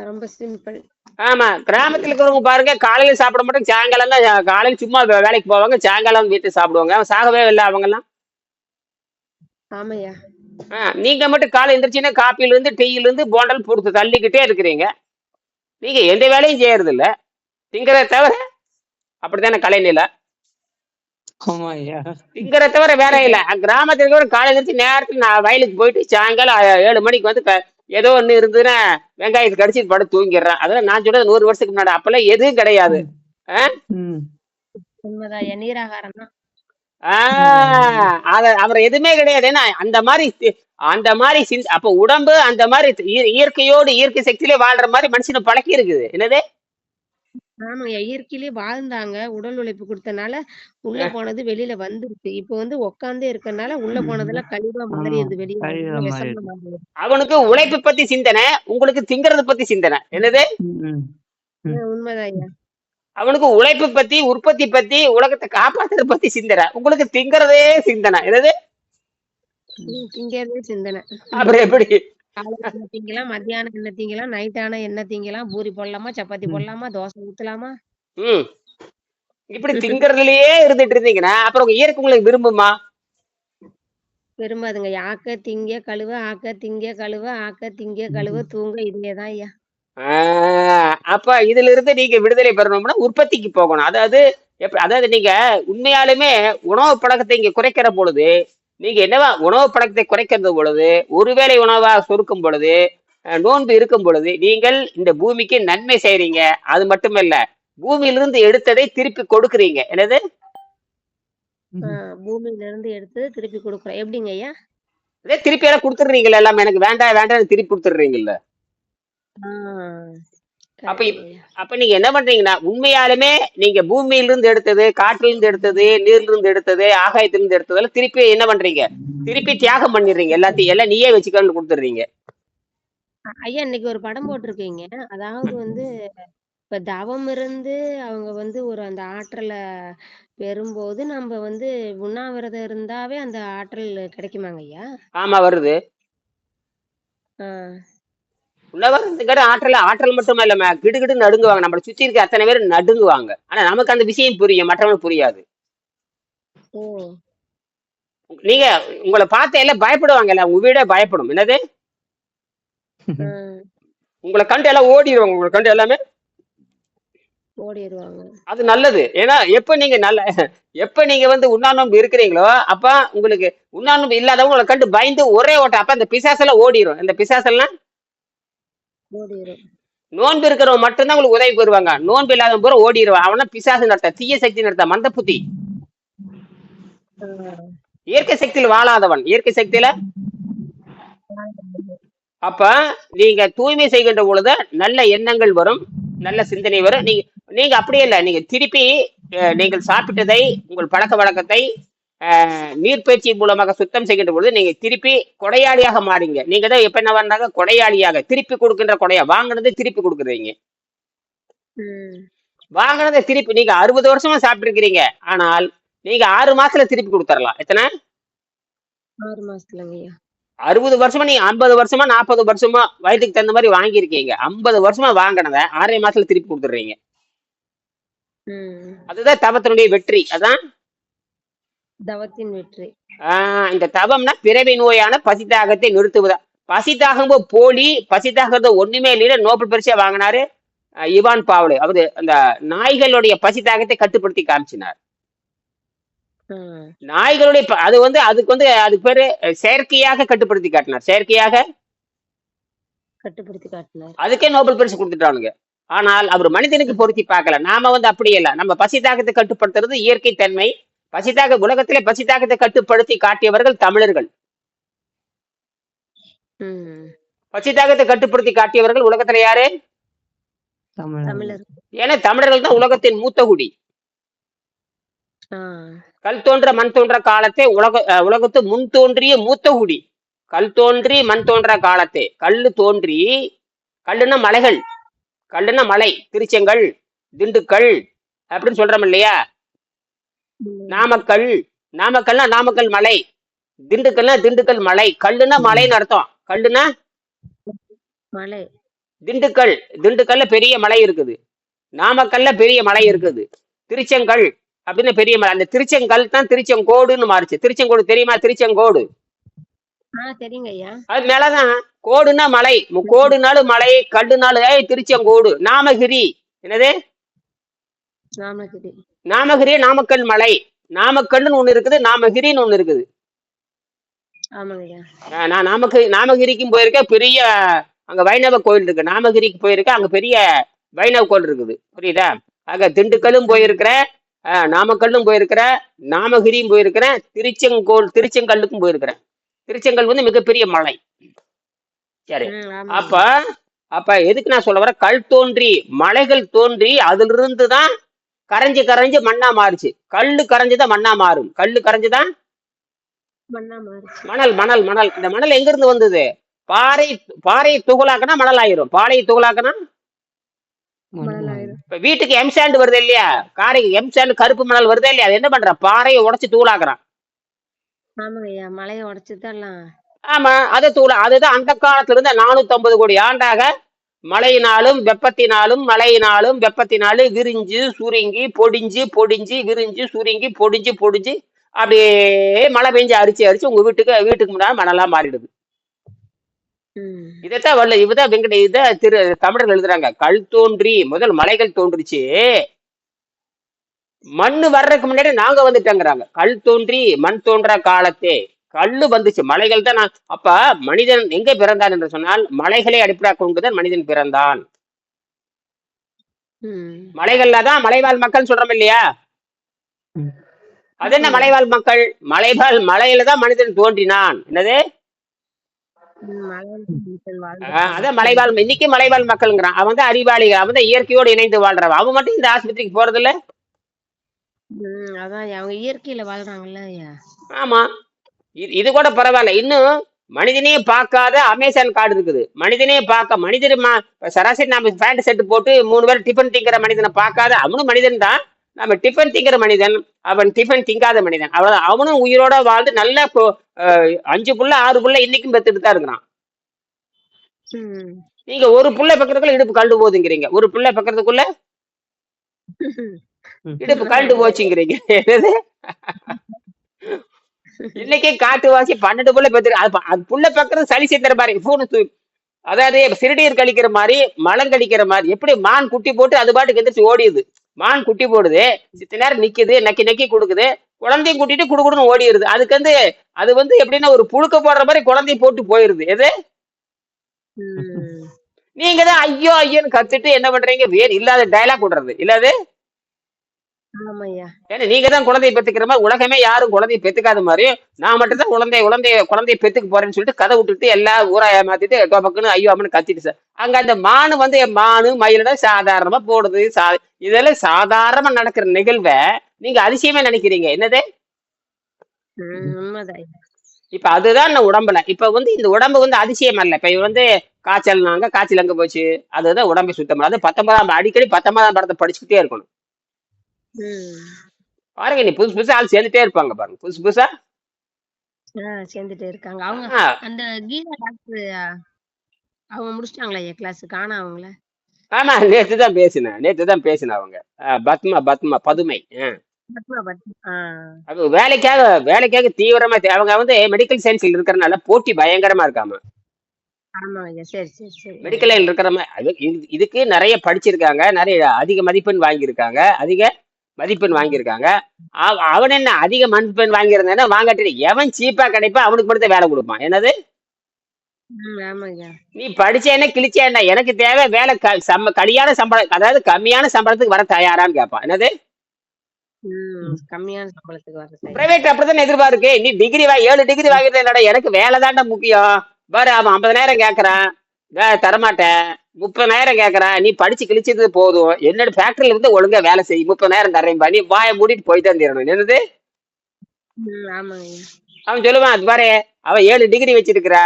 S2: ரொம்ப சிம்பிள்.
S1: ஆமா. கிராமத்துல இருக்கிறவங்க பாருங்க, காலையில சாப்பிட மாட்டாங்க, சாயங்காலம் தான். காலையில சும்மா வேலைக்கு போவாங்க, சாயங்காலம் வீட்டு சாப்பிடுவாங்க. சாகவே இல்லை அவங்கெல்லாம்.
S2: ஆமையா.
S1: நீங்க மட்டும் காலை எந்திரிச்சுன்னா காப்பில இருந்து டீயில இருந்து போண்டல் போட்டு தள்ளிக்கிட்டே இருக்கிறீங்க. நீங்க எந்த வேலையும் செய்யறது இல்ல, திங்கிறத தவிர. அப்படித்தானே கலைநிலை? திங்கிற தவிர வேற இல்ல. கிராமத்துல கூட காலை எந்திரிச்சு நேரத்துல நான் வயலுக்கு போயிட்டு சாயங்காலம் 7 மணிக்கு வந்து ஏதோ ஒண்ணு இருந்ததுன்னா வெங்காயத்தை கடிச்சிட்டு படுத்து தூங்கிடுறேன். அதெல்லாம் நான் சொல்றது 100 வருஷத்துக்கு முன்னாடி. அப்பெல்லாம் எதுவும் கிடையாது.
S2: உண்மைதான். நீராகாரம் தான்.
S1: அவர் எதுவுமே கிடையாது. ஏன்னா அந்த மாதிரி அப்ப உடம்பு அந்த மாதிரி இயற்கையோடு இயற்கை சக்தியிலே வாழ்ற மாதிரி மனுஷனை பழக்கி இருக்குது. என்னது?
S2: ஆமாங்க. இயற்கையிலேயே வாழ்ந்தாங்க. உடல் உழைப்பு கொடுத்தனால உள்ள போனது வெளியில வந்துருச்சு. இப்ப வந்து உட்கார்ந்தே இருக்கறனால உள்ள போனதெல்லாம் கழிவா மாறிடுது. வெளியே விஷமா மாறிடுது.
S1: அவனுக்கு உழைப்பு பத்தி சிந்தனை, உங்களுக்கு திங்கறத பத்தி சிந்தனை. என்னது?
S2: உண்மைதான் ஐயா.
S1: அவனுக்கு உழைப்பு பத்தி, உற்பத்தி பத்தி, உலகத்தை காப்பாத்துறத பத்தி சிந்தனை. உங்களுக்கு திங்கறதே சிந்தனை. என்னது?
S2: திங்கிறதே சிந்தனை.
S1: அப்புறம் எப்படி?
S2: காலையில என்ன திங்கலாம், மத்தியானம் என்ன திங்கலாம், நைட் ஆனா என்ன திங்கலாம், பூரி போடலாமா, சப்பாத்தி போடலாமா, தோசை ஊத்தலாமா?
S1: இப்படி திங்கறதுலயே இருந்துட்டு இருந்தீங்கன்னா அப்புறம் இயற்கை உங்களுக்கு விரும்புமா?
S2: விரும்பாதுங்க. ஆக்க திங்க கழுவ, ஆக்க திங்க கழுவ, ஆக்க திங்க கழுவ, தூங்க, இதேதான் ஐயா.
S1: அப்ப இதுல இருந்து நீங்க விடுதலை பெறணும்னா உற்பத்திக்கு போகணும். அதாவது நீங்க உண்மையாலுமே உணவு பழக்கத்தை இங்க குறைக்கிற பொழுது, நீங்க என்னவா உணவு பழக்கத்தை குறைக்கிறது பொழுது, ஒருவேளை உணவா சுருக்கும் பொழுது, நோன்பு இருக்கும் பொழுது, நீங்கள் இந்த பூமிக்கு நன்மை செய்றீங்க. அது மட்டுமல்ல, பூமியிலிருந்து எடுத்ததை திருப்பி கொடுக்குறீங்க. என்னது?
S2: பூமியில இருந்து எடுத்து திருப்பி கொடுக்குறோம். எப்படிங்க ஐயா?
S1: இதே திருப்பி எல்லாம் கொடுத்துடுறீங்களா? எல்லாம் எனக்கு வேண்டாம் வேண்டாம் திருப்பி கொடுத்துடுறீங்கல்ல. அப்ப
S2: கரெக்டுங்க ஐயா.
S1: அப்ப நீங்க என்ன பண்றீங்கன்னா உண்மையாலுமே நீங்க பூமியிலிருந்து எடுத்தது, காற்றிலிருந்து எடுத்தது, நீர்லிருந்து எடுத்தது, ஆகாயத்திலிருந்து எடுத்ததெல்லாம் திருப்பி என்ன பண்றீங்க? திருப்பி தியாகம் பண்ணிடுறீங்க. எல்லாத்தையும் எல்லாம் நீயே வச்சுக்கன்னு கொடுத்துடுறீங்க.
S2: ஐயா இன்னைக்கு ஒரு படம் போட்டிருக்கீங்க. அதாவது வந்து இப்ப தவம் இருந்து அவங்க வந்து ஒரு அந்த ஆற்றலை பெறும்போது நம்ம வந்து உண்ணாவிரதம் இருந்தாவே அந்த ஆற்றல் கிடைக்குமாங்க ஐயா?
S1: ஆமா வருது.
S2: ஆ,
S1: உணவருந்துங்கிற ஆற்றல் மட்டும் இல்ல கிடுகிடு நடுங்குவாங்க. நம்மளை சுத்தி இருக்க அத்தனை பேர் நடுங்குவாங்க. ஆனா நமக்கு அந்த விஷயம் புரியும், மற்றவங்களுக்கு புரியாது.
S2: ஓ,
S1: நீங்க உங்களை பார்த்த எல்லாம் பயப்படுவாங்கல்ல, உங்க வீடே பயப்படும். என்னது?
S2: ஆ,
S1: உங்களை கண்டு எல்லாம் ஓடிடுவாங்க. உங்களை கண்டு எல்லாமே.
S2: ஓடிடுவாங்க.
S1: அது நல்லது. ஏன்னா எப்ப நீங்க வந்து உண்ணாநோன்பு இருக்கிறீங்களோ அப்ப உங்களுக்கு உண்ணாநோன்பு இல்லாதவங்க உங்களை கண்டு பயந்து ஒரே ஓட்டம். அப்ப அந்த பிசாசெல்லாம் ஓடிடும். இந்த பிசாசெல்லாம்
S2: ஓடிடும்.
S1: நோன்பு இருக்கிறவங்க மட்டும்தான் உங்களுக்கு உதவி பெறுவாங்க. நோன்பு இல்லாதவங்க பூரா ஓடிடுவான். அவனா பிசாசு நடத்த, தீய சக்தி நடத்த, மந்த புத்தி,
S2: ஆ,
S1: இயற்கை சக்தியில் வாழாதவன். இயற்கை சக்தியில அப்ப நீங்க தூய்மை செய்கின்ற பொழுது நல்ல எண்ணங்கள் வரும், நல்ல சிந்தனை வரும். நீங்க நீங்க அப்படியே இல்லை. நீங்க திருப்பி நீங்கள் சாப்பிட்டதை, உங்கள் பழக்க வழக்கத்தை நீர்ப்பயிற்சி மூலமாக சுத்தம் செய்கின்ற பொழுது நீங்க திருப்பி கொடையாளியாக மாறீங்க. நீங்க தான் எப்ப என்ன பண்ணாங்க, கொடையாளியாக திருப்பி கொடுக்கின்ற கொடையா வாங்கினதை திருப்பி கொடுக்குறீங்க.
S2: ம்,
S1: வாங்கினதை திருப்பி நீங்க 60 வருஷமா சாப்பிட்டுருக்கிறீங்க. ஆனால் நீங்க 6 மாசத்துல திருப்பி கொடுத்துடலாம். எத்தனை?
S2: 6 மாசத்துலங்க ஐயா.
S1: 60 வருஷமா நீங்க 50 வருஷமா 40 வருஷமா வயதுக்கு தகுந்த மாதிரி வாங்கியிருக்கீங்க. 50 வருஷமா வாங்கினதை 6 மாசத்துல திருப்பி கொடுத்துடுறீங்க.
S2: ம்,
S1: அதுதான் தவத்தினுடைய வெற்றி. அதான்
S2: தவத்தின் வெற்றி.
S1: இந்த தவம்னா பிறவி நோயான பசிதாகத்தை நிறுத்துவதா. பசிதாகம் போலி, பசிதாகத்தை ஒண்ணுமே இல்லைன்னு நோபல் பரிசை வாங்கினாரு இவான் பாவ்லே. அவரு அந்த நாய்களுடைய பசிதாகத்தை கட்டுப்படுத்தி காமிச்சினார்.
S2: ஆ,
S1: நாய்களுடைய அது வந்து அதுக்கு பேரு செயற்கையாக கட்டுப்படுத்தி காட்டினார். செயற்கையாக
S2: கட்டுப்படுத்தி காட்டினார்.
S1: அதுக்கே நோபல் பரிசு கொடுத்துட்டானுங்க. ஆனால் அவர் மனிதனுக்கு பொருத்தி பார்க்கல. நாம வந்து அப்படி இல்லை. நம்ம பசிதாகத்தை கட்டுப்படுத்துறது இயற்கை தன்மை. உலகத்திலே பசிதாகத்தை கட்டுப்படுத்தி காட்டியவர்கள் தமிழர்கள்.
S2: ம்,
S1: பசிதாகத்தை கட்டுப்படுத்தி காட்டியவர்கள் உலகத்துல யாரு?
S2: தமிழர்.
S1: ஏன்னா தமிழர்கள் தான் உலகத்தின் மூத்த குடி.
S2: ஆ,
S1: கல் தோன்ற மண் தோன்ற காலத்தை உலகத்து முன் தோன்றிய மூத்த குடி. கல் தோன்றி மண் தோன்ற காலத்தை கல்லுன்னா மலைகள், கல்லுன்னா மலை, திருச்செங்கல், திண்டுக்கல் அப்படின்னு சொல்றோம் இல்லையா? நாமக்கல்னா நாமக்கல் மலை, திண்டுக்கல்னா திண்டுக்கல் மலை. கல்லுன்னா மலைன்னு அர்த்தம். கல்லுன்னா
S2: மலை.
S1: திண்டுக்கல்ல பெரிய மலை இருக்குது, நாமக்கல்ல பெரிய மலை இருக்குது, திருச்செங்கல் அப்படின்னு பெரிய மலை. அந்த திருச்செங்கல் தான் திருச்செங்கோடுன்னு மாறுச்சு. திருச்செங்கோடு தெரியுமா? திருச்செங்கோடு
S2: தெரியுங்க ஐயா.
S1: அது மேலதான் கோடுனா மலை, கோடுனாலும் மலை, கல்லுனாலும் திருச்செங்கோடு. நாமகிரி என்னது? நாமகிரி நாமக்கல் மலை. நாமக்கல்னு ஒண்ணு இருக்குது, நாமகிரின்னு ஒண்ணு இருக்குது. நான் நாமகிரிக்கும் போயிருக்கேன். பெரிய அங்க வைணவ கோயில் இருக்கு. நாமகிரிக்கு போயிருக்கேன், அங்க பெரிய வைணவ கோயில் இருக்குது. புரியுதா? அங்க திண்டுக்கல்லும் போயிருக்கிறேன், நாமக்கல்லும் போயிருக்கிறேன், நாமகிரியும் போயிருக்கிறேன், திருச்செங்கல்லுக்கும் போயிருக்கிறேன். திருச்செங்கல் வந்து மிகப்பெரிய மலை. சரி, அப்ப எதுக்கு நான் சொல்ல வர, கல் தோன்றி மலைகள் தோன்றி அதுல இருந்துதான் கரைஞ்சு மண்ணா மாறுச்சு. கல்லு கரைஞ்சுதான் மண்ணா மாறும். கல்லு கரைஞ்சுதான் மணல். இந்த மணல் எங்க இருந்து வந்தது? பாறை துகளாக்கனா மணல் ஆயிரும். பாறையை துகளாக்கனா இப்ப வீட்டுக்கு எம்சாண்ட் வருது இல்லையா? எம்சாண்ட் கருப்பு மணல் வருதா இல்லையா? அது என்ன பண்ற? பாறையை உடைச்சு தூளாக்குறான்.
S2: மலையை உடைச்சுதான்.
S1: ஆமா, அதுதான் அந்த காலத்துல இருந்து 450 கோடி ஆண்டாக மழையினாலும் வெப்பத்தினாலும் விரிஞ்சு சுருங்கி பொடிஞ்சு விரிஞ்சு சுருங்கி பொடிஞ்சு அப்படியே மழை பெஞ்சு அரிச்சு உங்க வீட்டுக்கு முன்னாடி மணலா மாறிடுது. இதைத்தான் இவதான் தமிழர்கள் எழுதுறாங்க. கல் தோன்றி முதல் மலைகள் தோன்றுச்சு, மண்ணு வர்றதுக்கு முன்னாடி நாங்க வந்துட்டோங்கிறாங்க. கல் தோன்றி மண் தோன்ற காலத்தே கல்லு வந்துச்சு, மலைகள் தான். அப்ப மனிதன் எங்க பிறந்தான் என்று சொன்னால் மலைகளை அடிப்படையாக கொண்டுதான் மனிதன் பிறந்தான். மலைகள்ல தான் மலைவாழ் மக்கள் சொல்றோம் இல்லையா? அது என்ன மலைவாழ் மக்கள்? மலையில தான் மனிதன் தோன்றினான். என்னது?
S2: மனிதன் வாழ்ந்திருக்காங்க.
S1: அதான் மலைவாழ் இன்னைக்கு மலைவாழ் மக்கள்ங்கிறான். அவன் வந்து அறிவாளிகள், அவன் தான் இயற்கையோடு இணைந்து வாழ்றவன். அவன் மட்டும் இந்த ஆஸ்பத்திரிக்கு போறது இல்ல.
S2: அதான் அவங்க இயற்கையில வாழ்றாங்கல்ல ஐயா.
S1: ஆமா, இது கூட பரவாயில்ல. இன்னும் மனிதனையே பார்க்காத அமேசான் காடு இருக்குது. மனிதனையே பார்க்க மனிதர் சராசரி நம்ம பேண்ட் செட்டு போட்டு 3 பேர் டிஃபன் திங்கிற மனிதனை பார்க்காத அவனும் மனிதன் தான். நம்ம டிஃபன் திங்கிற மனிதன், அவன் டிஃபன் திங்காத மனிதன். அவ்வளவுதான். அவனும் உயிரோட வாழ்ந்து நல்ல 5 புள்ள 6 புள்ள இன்னைக்கும் பெத்துட்டு தான் இருக்கிறான். நீங்க ஒரு புள்ள பக்கத்துக்குள்ள இடுப்பு கழண்டு போகுதுங்கிறீங்க, ஒரு புள்ள பக்கத்துக்குள்ள இடுப்பு கழண்டு போச்சுங்கிறீங்க. இன்னைக்கே காட்டுவாசி 12 புள்ள பெற்று அது புள்ள பக்கத்துல சளி சேர்த்துற மாதிரி பூனு அதாவது சிறுநீர் கழிக்கிற மாதிரி மலம் கழிக்கிற மாதிரி. எப்படி மான் குட்டி போட்டு அது பாட்டுக்கு எந்திரிச்சு ஓடிடுது. மான் குட்டி போடுது, சித்த நேரம் நிக்குது, நக்கி நக்கி கொடுக்குது, குழந்தையும் கூட்டிட்டு குடுக்குடுன்னு ஓடிடுது. அதுக்கு வந்து அது வந்து எப்படின்னா ஒரு புழுக்க போடுற மாதிரி குழந்தையும் போட்டு போயிருது. எது நீங்க தான் ஐயோ ஐயோன்னு கத்துட்டு என்ன பண்றீங்க? வேறு இல்லாத டயலாக் விடுறது இல்லாது. ஏன்னா நீங்க தான் குழந்தைய பெத்துக்கிற மாதிரி, உலகமே யாரும் குழந்தைய பெத்துக்காத மாதிரி நான் மட்டும் தான் குழந்தைய பெத்துக்க போறேன்னு சொல்லிட்டு கதை விட்டுட்டு எல்லா ஊரா ஏமாத்திட்டு டோபக்குன்னு ஐயோ அம்மனு கத்திட்டு சார். அங்க அந்த மானு வந்து மானு மயில சாதாரணமா போடுது. இதெல்லாம் சாதாரணமா நடக்கிற நிகழ்வை நீங்க அதிசயமே நினைக்கிறீங்க. என்னது இப்ப அதுதான் நான் உடம்புல இப்ப வந்து இந்த உடம்பு வந்து அதிசயம் அல்ல. இப்ப வந்து காய்ச்சல் அங்க போச்சு, அதுதான் உடம்பை சுத்தம். அது 19ஆம் அடிக்கடி 19ஆம் படத்தை படிச்சுக்கிட்டே இருக்கணும். பாருங்க, நீ புதுசு புதுசா ஆள் சேர்ந்துட்டே இருப்பாங்க பாருங்க, புதுசு புதுசா
S2: சேர்ந்துட்டே இருக்காங்க. அவங்க அந்த கீதா டாக்டர் அவங்க முடிச்சிட்டாங்களா கிளாஸ்? காணா அவங்கள?
S1: ஆமா, நேத்து தான் பேசினேன் அவங்க. பத்மா பதுமை. அது வேலைக்காக தீவிரமா அவங்க வந்து மெடிக்கல் சயின்ஸ்ல இருக்கிறனால போட்டி பயங்கரமா இருக்காம. மெடிக்கல் இருக்கிற இதுக்கு நிறைய படிச்சிருக்காங்க, நிறைய அதிக மதிப்பெண் வாங்கியிருக்காங்க. அவன் என்ன அதிக மதிப்பெண் வாங்கியிருந்தா வாங்கட்டு எவன் சீப்பா கிடைப்பா அவனுக்கு மட்டும் வேலை கொடுப்பான். என்னது நீ படிச்ச என்ன கிழிச்ச என்ன, எனக்கு தேவை வேலை கலியான சம்பளம், அதாவது கம்மியான சம்பளத்துக்கு வர தயாரான்னு கேட்பான். என்னது
S2: கம்மியான சம்பளத்துக்கு வர
S1: பிரைவேட் அப்படிதான் எதிர்பார்க்கு. நீ டிகிரி 7 டிகிரி வாங்கிட்டு எனக்கு வேலை தாண்டா முக்கியம். பாரு, அவன் 50,000 கேட்கறான், தரமாட்டேன். 30,000 கேட்கறான், நீ படிச்சு கிழிச்சது போதும், என்னோட ஃபேக்டரியில இருந்து ஒழுங்கா வேலை செய், 30,000 தரேன்பா, நீ வாயை மூடிட்டு போயிட்டு தரணும். என்னது அவன் சொல்லுவான், அது பாரு அவன் 7 டிகிரி வச்சிருக்கிறா,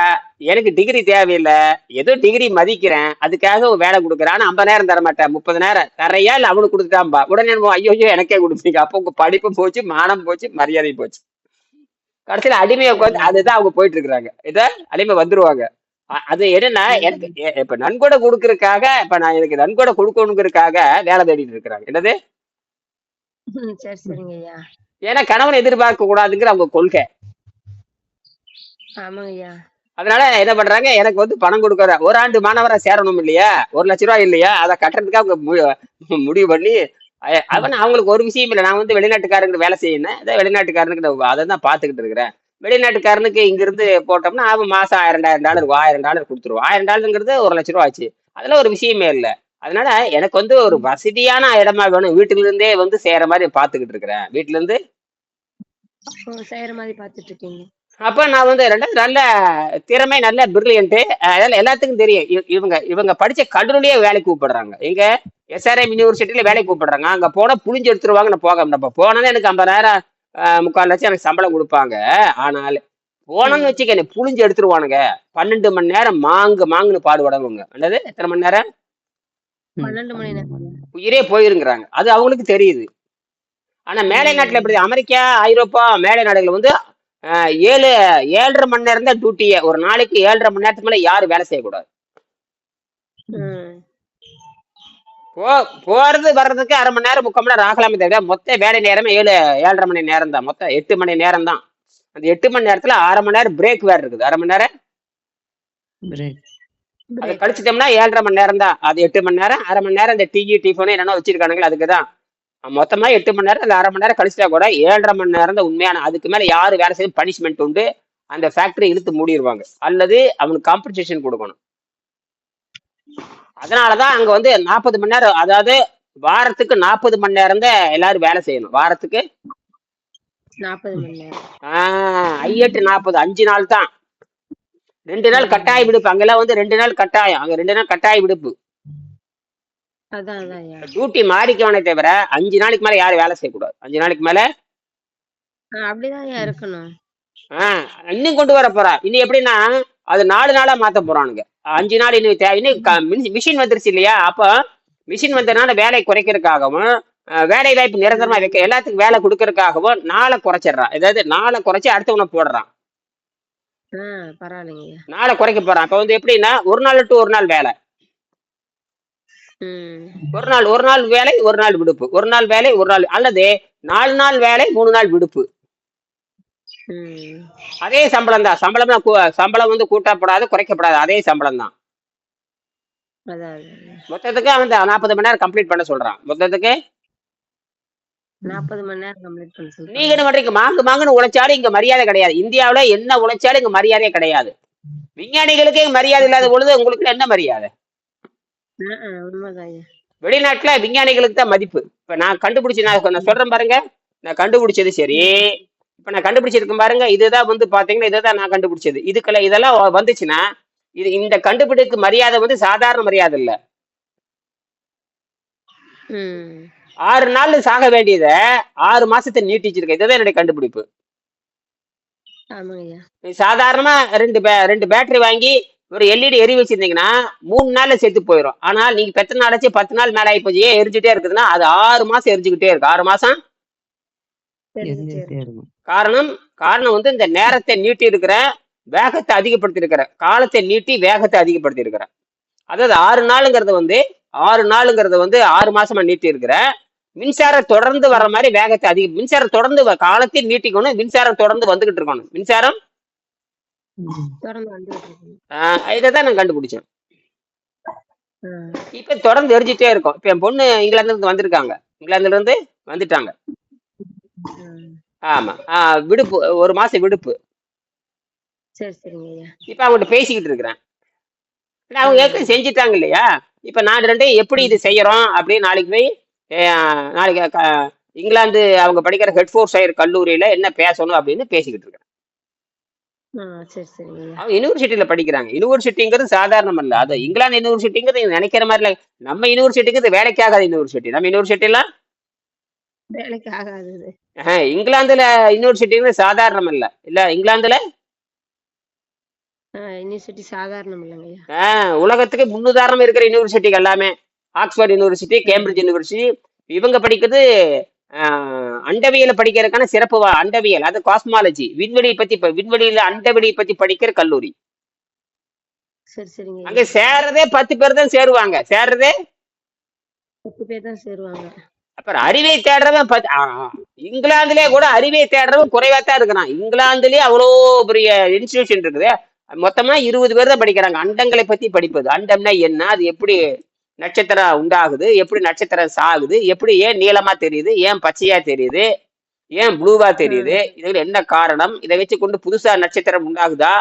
S1: எனக்கு டிகிரி தேவையில்லை, ஏதோ டிகிரி மதிக்கிறேன், அதுக்காக வேலை கொடுக்குறான், 50,000 தரமாட்டேன், 30,000 தரையா இல்ல அவனுக்கு கொடுத்துட்டான்பா. உடனே ஐயோ எனக்கே கொடுப்பீங்க. அப்போ உங்க படிப்பும் போச்சு, மானம் போச்சு, மரியாதை போச்சு. கடைசியில அடிமையை உட்காந்து அதுதான் அவங்க போயிட்டு இருக்கிறாங்க. இத அடிமை வந்துருவாங்க. அது என்னன்னா, எனக்கு இப்ப நன்கொடை கொடுக்கறதுக்காக, இப்ப நான் எனக்கு நன்கொடை கொடுக்கணுங்கிறதுக்காக வேலை தேடிட்டு இருக்கிறாங்க. என்னது ஏன்னா கணவன் எதிர்பார்க்க கூடாதுங்கிற அவங்க கொள்கை. அதனால என்ன பண்றாங்க, எனக்கு வந்து பணம் கொடுக்கற ஒரு ஆண்டு மாணவரா சேரணும் இல்லையா, 1 லட்ச ரூபாய் இல்லையா, அதை கட்டுறதுக்கு அவங்க முடிவு பண்ணி அவங்களுக்கு ஒரு விஷயம் இல்லை. நான் வந்து வெளிநாட்டுக்காரங்க வேலை செய்யணும், அதான் வெளிநாட்டுக்காரனுக்கு அதை தான் பாத்துக்கிட்டு இருக்கிறேன். வெளிநாட்டுக்காரனுக்கு இங்க இருந்து போட்டோம்னா அவன் மாசம் $1,000 $1,000 கொடுத்துருவோம். $1,000 1 லட்ச ரூபா ஆச்சு. அதெல்லாம் ஒரு விஷயமே இல்லை. அதனால எனக்கு வந்து ஒரு வசதியான இடமா வேணும், வீட்டுல இருந்தே வந்து செய்யற மாதிரி பாத்துக்கிட்டு இருக்கிறேன். வீட்டுல இருந்து
S2: செய்யற மாதிரி பாத்துட்டு இருக்கீங்க.
S1: அப்ப நான் வந்து நல்ல திறமை, நல்ல பிரில்லியன்ட், அதெல்லாம் எல்லாத்துக்கும் தெரியும். இவங்க படிச்ச கல்லூரியே வேலைக்கு கூப்பிடுறாங்க. எங்க SRM யூனிவர்சிட்டியில வேலைக்கு கூப்பிடுறாங்க. அங்க போனா புளிஞ்சு எடுத்துருவாங்க. நான் போக போனதே எனக்கு 50,000 3/4 லட்சம் எனக்கு சம்பளம் கொடுப்பாங்க. ஆனால் போனோம்னு வச்சுக்க என்ன புளிஞ்சு எடுத்துருவானுங்க. 12 மணி நேரம் மாங்குன்னு பாடுபடவங்க. அல்லது எத்தனை மணி நேரம்?
S2: 12 மணி நேரம்
S1: உயிரே போயிருங்கிறாங்க. அது அவங்களுக்கு தெரியுது. ஆனா மேலை நாட்டுல எப்படி, அமெரிக்கா ஐரோப்பா மேலை நாடுகள் வந்து 7.5 மணி நேரம் தான் டியூட்டியே. ஒரு நாளைக்கு 7.5 மணி நேரத்துக்கு மேல யாரும் வேலை செய்யக்கூடாது. போறது வர்றதுக்கு 1/2 மணி நேரம் 3/4 மணி நேரம் ஆகலாமே தவிர மொத்த வேலை நேரமே 7.5 மணி நேரம் தான். மொத்தம் 8 மணி நேரம் தான். அந்த 8 மணி நேரத்துல 1/2 மணி நேரம் பிரேக் வேற இருக்குது. 1/2 மணி நேரம் அதை கழிச்சிட்டோம்னா 7.5 மணி நேரம் தான். அது 8 மணி நேரம். 1/2 மணி நேரம் இந்த டிஃபன் என்னன்னா வச்சிருக்கானுங்களா, அதுக்குதான். மொத்தமா 8 மணி நேரம், அந்த 1/2 மணி நேரம் கழிச்சிட்டா கூட 7.5 மணி நேரம் தான் உண்மையான. அதுக்கு மேல யாரு வேலை செய்யும் பனிஷ்மெண்ட் உண்டு. அந்த ஃபேக்டரி இழுத்து மூடிடுவாங்க, அல்லது அவனுக்கு காம்பன்சேஷன் கொடுக்கணும். அதனாலதான் அங்க வந்து 40 மணி நேரம், அதாவது வாரத்துக்கு 40 மணி நேரம் தான் எல்லாரும் வேலை செய்யணும். வாரத்துக்கு
S2: 40 மணி நேரம்.
S1: 8 40 5 நாள் தான். 2 நாள் கட்டாய
S2: ம்.
S1: விடுப்பு. அங்கெல்லாம் வந்து 2 நாள் கட்டாயம். அங்க 2 நாள் கட்டாய விடுப்பு.
S2: அதான் அதான்யா.
S1: டியூட்டி மாறிக்குவானே தவிர 5 நாளைக்கு மேல யாரும் வேலை செய்யக்கூடாது. 5 நாளைக்கு மேல
S2: அப்படிதான்யா இருக்கணும்.
S1: ஆ இன்னும் கொண்டு வர போறா. இனி எப்படின்னா அது 4 நாளா மாத்த போறானுங்க. 5 நாள் இன்னும் இன்னும் மிஷின் வந்துருச்சு இல்லையா? அப்ப மிஷின் வந்ததுனால வேலை குறைக்கிறதுக்காகவும் வேலை வாய்ப்பு நிரந்தரமா
S2: ம்.
S1: வைக்க எல்லாத்துக்கும் வேலை கொடுக்கறதுக்காகவும் நாளை குறைச்சிடுறான். அதாவது நாளை குறைச்சி அடுத்தவனை போடுறான்.
S2: பரவாயில்லைங்கய்யா.
S1: நாளை குறைக்க போறான். அப்ப வந்து எப்படின்னா ஒரு நாள் டு ஒரு நாள் வேலை.
S2: ம்.
S1: ஒரு நாள் வேலை, ஒரு நாள் விடுப்பு. ஒரு நாள் வேலை, ஒரு நாள் அல்லது 4 நாள் வேலை, 3 நாள் விடுப்பு.
S2: ம்.
S1: அதே சம்பளம் தான். சம்பளம் வந்து கூட்டப்படாது, குறைக்கப்படாது. அதே சம்பளம் தான்.
S2: அதான் அதான்.
S1: மொத்தத்துக்கு அவன் 40 மணி நேரம் கம்ப்ளீட் பண்ண சொல்றான். மொத்தத்துக்கு
S2: 40 மணி நேரம் கம்ப்ளீட் பண்ண
S1: நீங்க
S2: சொல்றாங்க.
S1: என்ன பண்றீங்க? மாங்குன்னு உழைச்சாலும் இங்க மரியாதை கிடையாது. இந்தியாவுல என்ன உழைச்சாலும் இங்க மரியாதையே கிடையாது. விஞ்ஞானிகளுக்கே மரியாதை இல்லாத பொழுது உங்களுக்கு என்ன மரியாதை?
S2: உண்மைதான்யா.
S1: வெளிநாட்டுல விஞ்ஞானிகளுக்கு தான் மதிப்பு. இப்ப நான் நான் சொல்றேன் பாருங்க. நான் கண்டுபிடிச்சது சரி. இப்ப நான் கண்டுபிடிச்சிருக்கேன் பாருங்க. இதுதான் வந்து பாத்தீங்கன்னா இதுதான் நான் கண்டுபிடிச்சது. இதெல்லாம் வந்துச்சுன்னா இந்த கண்டுபிடிக்கு மரியாதை வந்து சாதாரண மரியாதை இல்ல.
S2: ம்.
S1: 6 நாள் சாக வேண்டியத 6 மாசத்தை நீட்டிச்சிருக்கேன். இதுதான் என்னுடைய கண்டுபிடிப்பு.
S2: ஆமாங்கய்யா.
S1: சாதாரணமா ரெண்டு பேட்டரி வாங்கி ஒரு எல்இடி எரி வச்சிருந்தீங்கன்னா 3 நாள்ல செத்து போயிடும். ஆனால் நீங்க பெத்த நாளாச்சு 10 நாள் மேல ஆயிப்போச்சு. ஏன் எரிஞ்சுட்டே இருக்குதுன்னா அது 6 மாசம் எரிஞ்சுக்கிட்டே இருக்கு. 6 மாசம்
S2: தெரிஞ்சுட்டே இருக்கும்.
S1: காரணம் வந்து இந்த நேரத்தை நீட்டி இருக்கிற, வேகத்தை அதிகப்படுத்தி இருக்கிற, காலத்தை நீட்டி வேகத்தை அதிகப்படுத்தி இருக்கிற. அதாவது 6 நாளுங்கிறது வந்து 6 மாசமா நீட்டி இருக்கிற. மின்சாரம் தொடர்ந்து வர்ற மாதிரி வேகத்தை மின்சாரம் தொடர்ந்து காலத்தை நீட்டிக்கணும். மின்சாரம் தொடர்ந்து வந்துகிட்டு இருக்கணும். மின்சாரம்
S2: தொடர்ந்து வந்துகிட்டு இருக்கும்.
S1: இதைதான் நான் கண்டுபிடிச்சேன்.
S2: ஆ.
S1: இப்ப தொடர்ந்து எரிஞ்சிட்டே இருக்கும். இப்ப என் பொண்ணு இங்கிலாந்துல இருந்து வந்திருக்காங்க. இங்கிலாந்துல இருந்து வந்துட்டாங்க.
S2: ம்.
S1: ஆமா. விடுப்பு 1 மாசம் விடுப்பு.
S2: சரி சரிங்கய்யா.
S1: இப்ப அவங்ககிட்ட பேசிக்கிட்டு இருக்கிறேன். அவங்க ஏற்கனவே செஞ்சுட்டாங்க இல்லையா? இப்ப நான் ரெண்டையும் எப்படி இது செய்யறோம் அப்படின்னு நாளைக்கு போய் நாளைக்கு இங்கிலாந்து அவங்க படிக்கிற ஹெட்ஃபோர்ட்ஷயர் கல்லூரியில என்ன பேசணும் அப்படின்னு பேசிக்கிட்டு இருக்கேன்.
S2: சரி சரிங்கய்யா.
S1: அவங்க யூனிவர்சிட்டியில படிக்கிறாங்க. யூனிவர்சிட்டிங்கிறது சாதாரணம் இல்ல. அது இங்கிலாந்து யூனிவர்சிட்டிங்கிறது நினைக்கிற மாதிரி இல்லை. நம்ம யூனிவர்சிட்டிங்கிறது வேலைக்காகாத யூனிவர்சிட்டி. நம்ம யூனிவர்சிட்டிலாம்
S2: வேலைக்கு ஆகாது.
S1: இங்கிலாந்துல யூனிவர்சிட்டிங்கிறது சாதாரணம் இல்ல. இல்ல இங்கிலாந்துல
S2: யூனிவர்சிட்டி சாதாரணம் இல்லைங்கய்யா.
S1: உலகத்துக்கு முன்னுதாரணம் இருக்கிற யூனிவர்சிட்டிகள் எல்லாமே ஆக்ஸ்போர்ட் யூனிவர்சிட்டி, கேம்பிரிட்ஜ் யூனிவர்சிட்டி. இவங்க படிக்கிறது அண்டவியலை படிக்கிறதுக்கான சிறப்பு அண்டவியல், அது காஸ்மாலஜி, விண்வெளியில அண்டவெளியை பத்தி படிக்கிற கல்லூரி.
S2: சரி சரிங்க.
S1: அங்க சேர்றதே 10 பேர் தான் சேருவாங்க.
S2: 10 பேர் தான் சேருவாங்க.
S1: அப்புறம் அறிவை தேடுறவன் இங்கிலாந்துலயே கூட அறிவை தேடுறவன் குறைவாத்தான் இருக்கிறான். இங்கிலாந்துலயே அவ்வளோ பெரிய இன்ஸ்டிடியூஷன் இருக்குது. மொத்தமா 20 பேர் தான் படிக்கிறாங்க அண்டங்களை பத்தி படிப்பது. அண்டம்னா என்ன, அது எப்படி நட்சத்திரம் உண்டாகுது, எப்படி நட்சத்திரம் சாகுது, எப்படி ஏன் நீளமா தெரியுது, ஏன் பச்சையா தெரியுது, ஏன் ப்ளூவா தெரியுது, இதுல என்ன காரணம், இதை வச்சு கொண்டு புதுசா நட்சத்திரம் உண்டாகுதா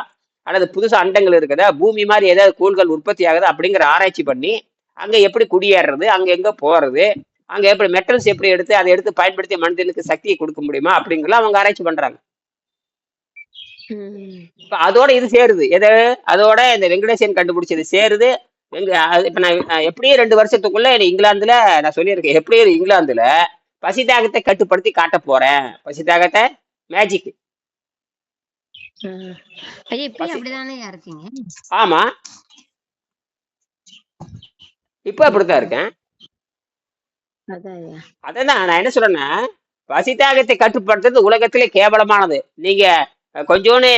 S1: அல்லது புதுசா அண்டங்கள் இருக்குதா, பூமி மாதிரி ஏதாவது கோள்கள் உற்பத்தி ஆகுதா அப்படிங்கிற ஆராய்ச்சி பண்ணி அங்க எப்படி குடியேறது, அங்க எங்க போறது, அங்க எப்படி மெட்டல்ஸ் எப்படி எடுத்து அதை எடுத்து பயன்படுத்தி மனிதனுக்கு சக்தியை கொடுக்க முடியுமா அப்படிங்கலாம் அவங்க ஆராய்ச்சி பண்றாங்க. இப்ப அதோட இது சேருது. அதோட இந்த வெங்கடேசன் கண்டுபிடிச்சது சேருது. இப்ப நான் எப்படியும் 2 வருஷத்துக்குள்ள இங்கிலாந்துல நான் சொல்லியிருக்கேன், எப்படியும் இங்கிலாந்துல பசிதாகத்தை கட்டுப்படுத்தி காட்ட போறேன். பசிதாகத்தை மேஜிக். ஆமா, இப்ப அப்படித்தான் இருக்கேன். அதான் நான் என்ன சொல்றேன்னா, பசிதாகத்தை கட்டுப்படுத்துறது உலகத்திலே கேவலமானது. நீங்க கொஞ்சோன்னு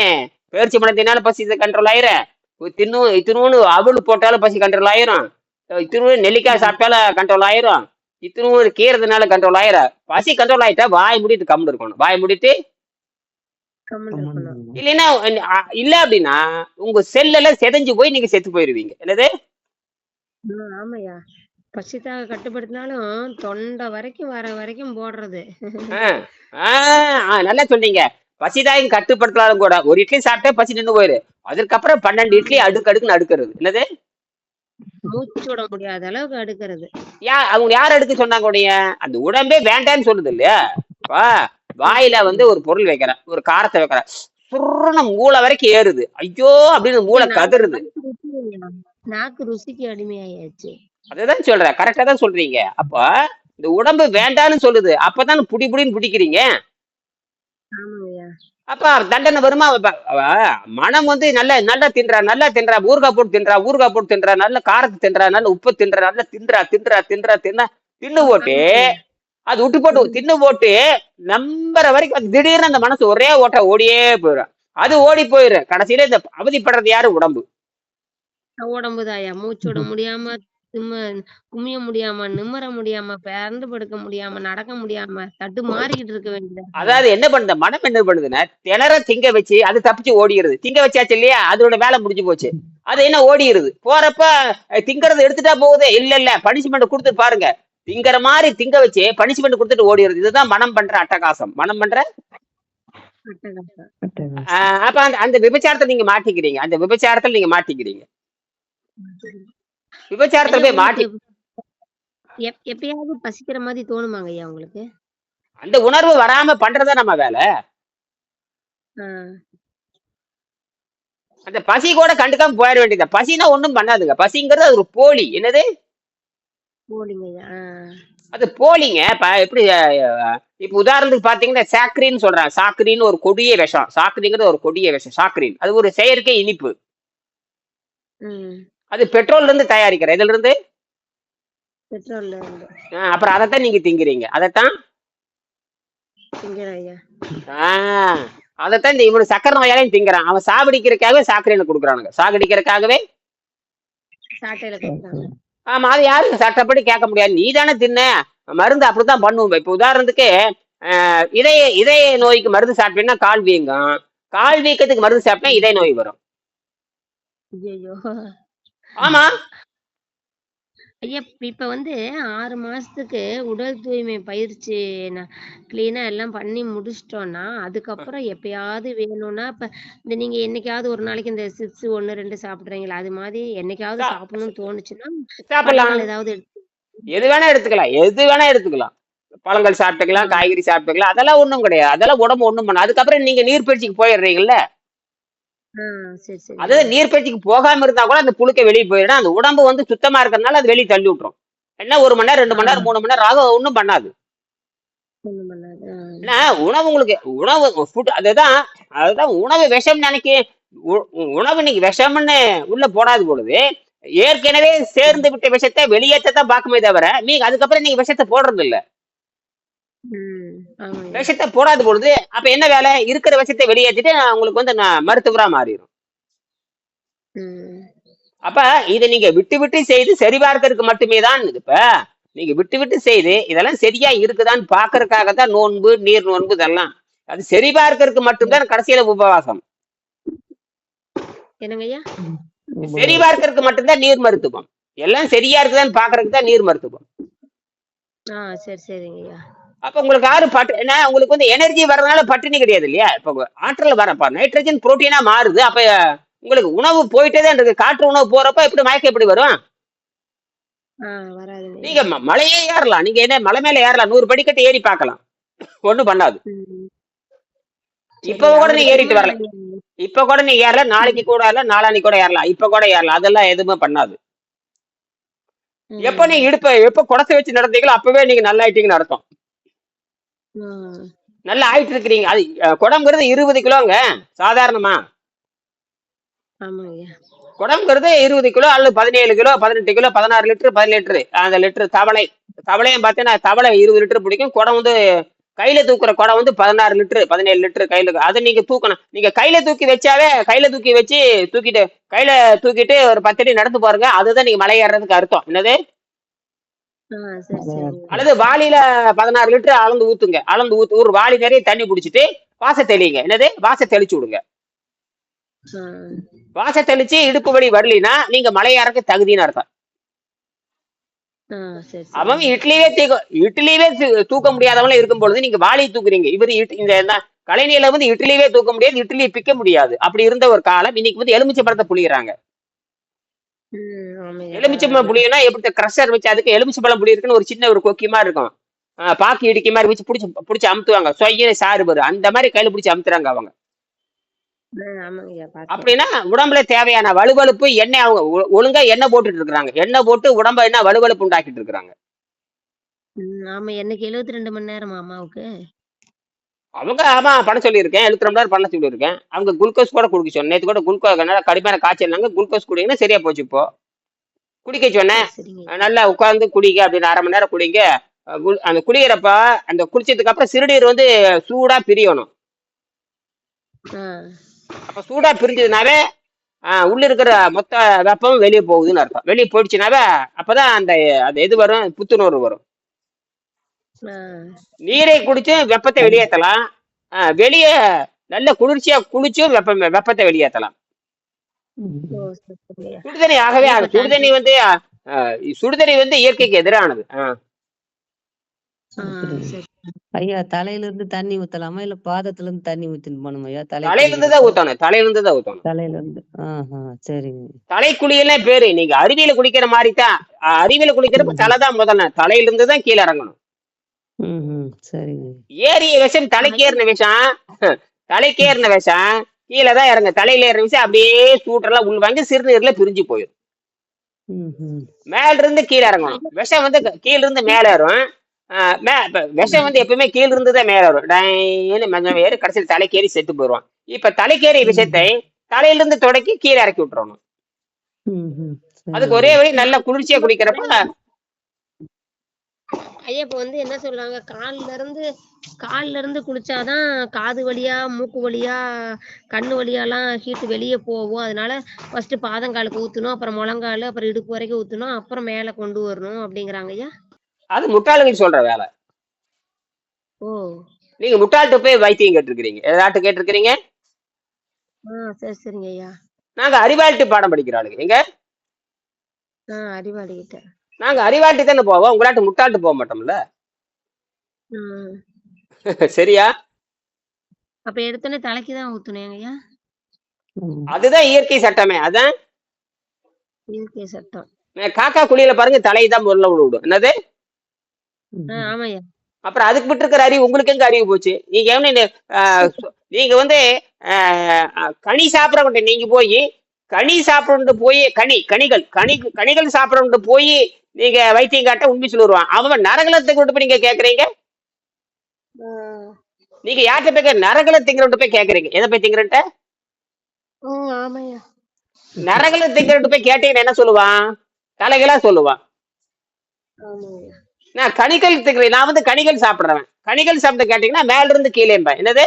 S1: பேர்ச்சி மனத்தினாலும் பசி கண்ட்ரோல் ஆயிரும். இத்தினூன்னு அவளு போட்டாலும் பசி கண்ட்ரோல் ஆயிரும். இத்தினூன்னு நெல்லிக்காய் சாப்பிட்டாலும் கண்ட்ரோல் ஆயிரும். இத்தினூன்னு கீரதுனால கண்ட்ரோல் ஆயிரும். பசி கண்ட்ரோல் ஆயிட்டா வாய் முடிட்டு கம்முன்னு இருக்கணும். வாய் முடிட்டு இல்லைன்னா இல்ல அப்படின்னா உங்க செல்லெல்லாம் செதஞ்சு போய் நீங்க செத்து போயிருவீங்க. என்னது?
S2: ஆமாயா, பசிதாக கட்டுப்படுத்தினாலும் தொண்டை வரைக்கும் வர வரைக்கும் போடுறது.
S1: நல்லா சொன்னீங்க. பசிதாயம் கட்டுப்படுத்தலாம் கூட. ஒரு இட்லி சாப்பிட்டே பசி நின்று போயிரு. அதுக்கப்புறம் 12 இட்லி அடுக்குன்னு அடுக்கிறது. என்னது?
S2: மூச்சு விட முடியாத அளவுக்கு அடுக்கிறது.
S1: அவங்க யார் அடுக்க சொன்னாங்க? உடைய அந்த உடம்பே வேண்டான்னு சொல்லுது இல்லையா? வாயில வந்து ஒரு பொருள் வைக்கிறேன், ஒரு காரத்தை வைக்கிறேன், சுருன்னு மூளை வரைக்கும் ஏறுது. ஐயோ அப்படின்னு மூளை கதறுது.
S2: நாக்கு ருசிக்கு அடிமையாயாச்சு.
S1: அதுதான் சொல்றேன், கரெக்டா தான் சொல்றீங்க. அப்ப இந்த உடம்பு வேண்டான்னு சொல்லுது, அப்பதான் புடி புடின்னு பிடிக்கிறீங்க.
S2: ஆமாங்கய்யா.
S1: அப்ப தண்டனை வருமா? மனம் வந்து நல்லா தின்றா, நல்லா தின்றா, ஊறுகாய் போட்டு தின்றா, ஊறுகாய் போட்டு தின்றா, நல்ல காரத்தை தின்றா, நல்ல உப்பு தின்றா, நல்லா தின்றா தின்னு போட்டு அது விட்டு போட்டு தின்னு போட்டு நம்புற வரைக்கும் அது திடீர்னு அந்த மனசு ஒரே ஓட்ட ஓடியே போயிடும். அது ஓடி போயிடும். கடைசியில இந்த அவதிப்படுறது யாரு? உடம்பு.
S2: உடம்புதாயா. மூச்சு விட முடியாம, குமிய முடியாம, நிம்மற முடியாம, பேர்ந்து படுக்க முடியாம, நடக்க முடியாம, தட்டு மாறிக்கிட்டு இருக்க வேண்டியதா.
S1: அதாவது என்ன பண்ணுது மனம்? என்ன பண்ணுதுன்னா திணற திங்க வச்சு அது தப்பிச்சு ஓடிடுது. திங்க வச்சாச்சு இல்லையா, அதோட வேலை முடிஞ்சு போச்சு. அது என்ன ஓடிடுது. போறப்ப திங்கறத எடுத்துட்டா போகுது. இல்ல பனிஷ்மெண்ட் கொடுத்துட்டு பாருங்க, திங்கிற மாதிரி திங்க வச்சு பனிஷ்மெண்ட் கொடுத்துட்டு ஓடிடுது. இதுதான் மனம் பண்ற அட்டகாசம். மனம் பண்ற அப்ப அந்த விபச்சாரத்தை நீங்க மாட்டிக்கிறீங்க. அந்த விபச்சாரத்துல நீங்க மாட்டிக்கிறீங்க. விபச்சாரத்துல போய் மாட்டி
S2: எப்பயாவது பசிக்கிற மாதிரி தோணுமாங்க ஐயா உங்களுக்கு?
S1: அந்த உணர்வு வராம பண்றதா நம்ம வேலை. அந்த பசி கூட கண்டுக்காம போயிட வேண்டியது. பசினா ஒண்ணும் பண்ணாதுங்க. பசிங்கிறது அது ஒரு போலி. என்னது அது? போலிங்க. எப்படி இப்ப உதாரணத்துக்கு பாத்தீங்கன்னா சாக்ரின்னு சொல்றாங்க. சாக்ரின்னு ஒரு கொடிய விஷம். சாக்ரிங்கிறது ஒரு கொடிய விஷம். சாக்ரின் அது ஒரு செயற்கை இனிப்பு. அது பெட்ரோல்ல இருந்து தயாரிக்கிற. இதுல இருந்து அப்புறம் அதைத்தான் நீங்க திங்கிறீங்க. அதைத்தான் அதைத்தான் இந்த இவனு சக்கரை நோயாலையும் திங்கிறான். அவன் சாகடிக்கிறதுக்காகவே சாக்கரையில கொடுக்குறானுங்க. சாகடிக்கிறதுக்காகவே. ஆமா, அது யாருக்கு சட்டப்படி கேட்க முடியாது. நீ தானே தின்ன, மருந்து அப்படித்தான் பண்ணுவோம். இப்ப உதாரணத்துக்கு இதய நோய்க்கு மருந்து சாப்பிட்டீங்கன்னா கால் வீங்கும். கால் வீக்கத்துக்கு மருந்து சாப்பிட்டா இதய நோய் வரும். ஆமா
S2: ஐயா. இப்ப 6 மாசத்துக்கு உடல் தூய்மை பயிற்சி கிளீனா எல்லாம் பண்ணி முடிச்சிட்டோம்னா, அதுக்கப்புறம் எப்பயாவது வேணும்னா, இப்ப இந்த நீங்க என்னைக்காவது ஒரு நாளைக்கு இந்த சிப்ஸ் 1, 2 சாப்பிடுறீங்களா, அது மாதிரி என்னைக்காவது சாப்பிடணும்னு தோணுச்சுன்னா
S1: சாப்பிடலாம்.
S2: ஏதாவது
S1: எது வேணா எடுத்துக்கலாம். எது வேணா எடுத்துக்கலாம். பழங்கள் சாப்பிட்டுக்கலாம், காய்கறி சாப்பிட்டுக்கலாம். அதெல்லாம் ஒண்ணும் கிடையாது. அதெல்லாம் உடம்பு ஒண்ணும் பண்ண. அதுக்கப்புறம் நீங்க நீர்பயிற்சிக்கு போயிடுறீங்கல்ல. அது நீர்பயிற்சிக்கு போகாம இருந்தா கூட அந்த புழுக்க வெளியே போயிடும். அந்த உடம்பு சுத்தமா இருக்கிறதுனால அது வெளியே தள்ளி விட்டுரும். என்ன 1 மணி நேரம், 2 மணி நேரம், 3 மணி நேரம் ஆகும், ஒண்ணும் பண்ணாது. ஏன்னா உணவு உங்களுக்கு உணவு ஃபுட் அதுதான் உணவு விஷம் நினைக்க. உணவு நீங்க விஷம்னு உள்ள போடாது பொழுது ஏற்கனவே சேர்ந்து விட்ட விஷத்தை வெளியேற்றத்தான் பார்க்குமே தவிர நீங்க அதுக்கப்புறம் நீங்க விஷத்தை போடுறது இல்ல. விஷத்தை போடாத பொழுது அப்ப என்ன வேலை? இருக்கிற விஷத்தை வெளியேற்றிட்டு உங்களுக்கு மருத்துவரா மாறிடும். அப்ப இதை நீங்க விட்டு விட்டு செய்து சரி பார்க்கறதுக்கு மட்டுமே தான். இப்ப நீங்க விட்டு விட்டு செய்து இதெல்லாம் சரியா இருக்குதான்னு பாக்குறதுக்காகத்தான் நோன்பு, நீர் நோன்பு இதெல்லாம். அது சரி பார்க்கறதுக்கு மட்டும்தான் கடைசியில உபவாசம்.
S2: என்னங்கய்யா?
S1: சரி பார்க்கறதுக்கு மட்டும்தான் நீர் மருத்துவம். எல்லாம் சரியா இருக்குதான்னு பாக்குறதுக்கு தான் நீர் மருத்துவம்.
S2: சரி சரிங்கய்யா.
S1: அப்ப உங்களுக்கு யாரு என்ன உங்களுக்கு எனர்ஜி வர்றதுனால பட்டினி கிடையாது இல்லையா? இப்ப ஆற்றல் வரப்ப நைட்ரஜன் புரோட்டீனா மாறுது. அப்ப உங்களுக்கு உணவு போயிட்டே தான் இருக்கு. காற்று உணவு போறப்ப எப்படி மயக்கம் எப்படி வரும்? நீங்க மலையே ஏறலாம். நீங்க என்ன மலை மேல ஏறலாம். 100 படிக்கட்டு ஏறி பார்க்கலாம், ஒண்ணும் பண்ணாது. இப்ப கூட நீங்க ஏறிட்டு வரல. இப்ப கூட நீ ஏறல, நாளைக்கு கூட ஏறல, நாளானிக்கு கூட ஏறலாம், இப்ப கூட ஏறலாம். அதெல்லாம் எதுவுமே பண்ணாது. எப்ப நீங்க எப்ப குடத்தை வச்சு நடந்தீங்களோ அப்பவே நீங்க நல்லா ஆயிட்டீங்கன்னு அர்த்தம். நல்லா ஆயிட்டு இருக்கிறீங்க. அது குடம்ங்கிறது 20 கிலோங்க சாதாரணமா. குடம்ங்கிறது 20 கிலோ அல்லது 17 கிலோ, 18 கிலோ, 16 லிட்டர், 17 லிட்டரு. அந்த லிட்டர் தவளையும் பார்த்தீங்கன்னா தவளை 20 லிட்டர் பிடிக்கும். குடம் கையில தூக்குற குடம் 16 லிட்டரு, 17 லிட்டரு கையில. அதை நீங்க தூக்கணும். நீங்க கையில தூக்கி வச்சாவே கையில தூக்கி வச்சு கையில தூக்கிட்டு ஒரு 10 அடி நடந்து பாருங்க. அதுதான் நீங்க மலை ஏறதுக்கு அர்த்தம். என்னது? அல்லது வாளியில 16 லிட்டர் அளந்து ஊத்துங்க. ஒரு வாளி நிறைய தண்ணி குடிச்சிட்டு வாச தெளிங்க. என்னது? வாச தெளிச்சு விடுங்க. வாச தெளிச்சு இடுப்பு வலி வரலினா நீங்க மலையாறக்கு தகுதின்னு அர்த்தம். அவங்க இட்லியே தூக்க முடியாதவங்க இருக்கும் பொழுது நீங்க வாளியை தூக்குறீங்க. இந்த கலைஞர்ல இட்லியே தூக்க முடியாது, இட்லியை பிக்க முடியாது. அப்படி இருந்த ஒரு காலம். இன்னைக்கு எலுமிச்சை பழத்தை புளியறாங்க. எலுமிச்சை பழம் புளியனா எப்படி கிரஷர் வச்சு அதுக்கு எலுமிச்சை பழம் புளி இருக்குன்னு ஒரு சின்ன ஒரு கொக்கி மாதிரி இருக்கும். பாக்கி இடிக்க மாதிரி வச்சு புடிச்சு அமுத்துவாங்க. சொய்ய சாறு வரும். அந்த மாதிரி கையில பிடிச்சி அமுத்துறாங்க அவங்க.
S2: ஆமாங்கய்யா பார்த்தேன்.
S1: அப்படின்னா உடம்புல தேவையான வலுவழுப்பு எண்ணெய் அவங்க ஒழுங்கா எண்ணெய் போட்டுட்டு இருக்கிறாங்க. எண்ணெய் போட்டு உடம்ப என்ன வலுவழுப்பு உண்டாக்கிட்டு இருக்கிறாங்க.
S2: ஆமா. என்னைக்கு 72 மணி நேரமா அம்மாவுக்கு?
S1: அவங்க ஆமா பண்ண சொல்லியிருக்கேன். 72 மணி நேரம் பண்ண சொல்லியிருக்கேன். அவங்க குளுக்கோஸ் கூட குடிக்க சொன்னேன். நேத்து கூட குளுக்கோஸ் நல்லா கடுமையான காய்ச்சல்னாங்க. குளுக்கோஸ் குடிங்கன்னா சரியா போச்சு இப்போ. குடிக்க சொன்னேன்.
S2: சரி, சரிங்க.
S1: நல்லா உட்கார்ந்து குடிங்க அப்படின்னு 1/2 மணி நேரம் குடிங்க. அந்த குடிக்கிறப்ப அந்த குடிச்சதுக்கு அப்புறம் சிறுநீர் வந்து சூடா பிரியணும்.
S2: ஆ.
S1: அப்ப சூடா பிரிஞ்சதுனாவே உள்ள இருக்கிற மொத்த வெப்பமும் வெளியே போகுதுன்னு அர்த்தம். வெளியே போயிடுச்சுனாவே அப்பதான் அந்த அந்த இது வரும், புத்துணர்வு வரும்.
S2: ஆ.
S1: நீரை குடிச்சு வெப்பத்தை வெளியேற்றலாம். வெளியே நல்ல குளிர்ச்சியா குளிச்சும் வெப்பத்தை வெளியேற்றலாம்.
S2: ஓ! சரி, சரிங்கய்யா.
S1: சுடுதண்ணி ஆகவே
S2: ஐயா,
S1: ஆகும்.
S2: இப்ப
S1: சுடுதண்ணி வந்து சுடுதண்ணி வந்து இயற்கைக்கு எதிரானது.
S2: சரி.
S3: ஐயா தலையில இருந்து தண்ணி ஊத்தலாமா இல்ல பாதத்துல இருந்து தண்ணி ஊத்தின்னு போகணுமா ஐயா?
S1: தலையில இருந்து தான் ஊத்தணும். தலையில இருந்து தான் ஊத்தணும்.
S3: தலையில இருந்து. சரிங்க.
S1: தலைக்குளியெல்லாம் பேரு நீங்க அருவியில குளிக்கிற மாதிரி தான். அருவியில குளிக்கிறப்ப தலை தான் முதல்ல. தலையில இருந்து தான் கீழே இறங்கணும்.
S3: சரிங்க.
S1: ஏறிய விஷம் தலைக்கேறின விஷம் தலைக்கேறின விஷம் கீழே தான் இறங்க. தலையில ஏறின விஷம் அப்படியே சூட்டெல்லாம் உள்வாங்கி சிறுநீர்ல பிரிஞ்சு போயிடும். மேல இருந்து கீழே இறங்கணும். விஷம் வந்து கீழ இருந்து மேல ஏறும். விஷம் வந்து எப்பவுமே கீழ இருந்து தான் மேல வரும். டைன்னு மஞ்சள் ஏறி கடைசியில் தலைக்கேறி செத்து போயிடுவான். இப்ப தலைக்கேறிய விஷயத்தை தலையில இருந்து தொடக்கி கீழே இறக்கி விட்டுறணும். அதுக்கு ஒரே வழி நல்ல குளிர்ச்சியா குடிக்கிறப்ப.
S2: ஐயா இப்ப வந்து என்ன சொல்றாங்க, கால்ல இருந்து குளிச்சாதான் காது வழியா, மூக்கு வழியா, கண்ணு வழியாலாம் ஹீட் வெளியே போகும். அதனால ஃபர்ஸ்ட் பாதங்காலுக்கு ஊத்தணும், அப்புறம் முழங்கால், அப்புறம் இடுப்பு வரைக்கும் ஊத்தணும், அப்புறம் மேல கொண்டு வரணும் அப்படிங்கிறாங்க ஐயா.
S1: அது முட்டாளுங்க சொல்ற வேலை.
S2: ஓ.
S1: நீங்க முட்டாள்கிட்ட போய் வைத்தியம் கேட்டிருக்கிறீங்க. ஏதாட்டு கேட்டிருக்கிறீங்க?
S2: சரி, சரிங்க ஐயா.
S1: நாங்க அறிவாளிட்டு பாடம் படிக்கிறாளுங்க. எங்க
S2: அறிவாளி கிட்ட.
S1: நாங்க அறிவாளிட்டு தானே போவோம். உங்களாட்டு முட்டாள்ட்டு போக மாட்டோம்ல. சரியா?
S2: அப்ப எடுத்தோடனே தலைக்குதான் ஊத்தணும் ஐயா?
S1: அதுதான் இயற்கை சட்டமே. அதான்
S2: இயற்கை சட்டம்.
S1: காக்கா குழியில பாருங்க, தலையை தான் முதல்ல விடும். என்னது?
S2: ஆமாய்யா.
S1: அப்புறம் அதுக்கு விட்டு இருக்கிற அறிவு உங்களுக்கு எங்க அறிவு போச்சு? நீங்க நீங்க வந்து கனி சாப்பிட நீங்க போய் கனி சாப்பிட போய் கனிகள் சாப்பிட போய் நீங்க வைத்தியம் காட்ட உண்மை சொல்லுவான். அவன் நரகலத்துக்கு விட்டு போய் நீங்க கேக்குறீங்க. நீங்க யார்கிட்ட போய் நரகல திங்கிறட்டு போய் கேக்குறீங்க? எதை போய் திங்கிறட்ட? நரகல திங்கிறட்டு போய் கேட்டீங்கன்னு என்ன சொல்லுவான்? தலைகளா சொல்லுவான். நான் கனிகள் திங்கிறேன். நான் வந்து கனிகள் சாப்பிடுறேன். கனிகள் சாப்பிட கேட்டீங்கன்னா மேல இருந்து கீழேம்பா. என்னது?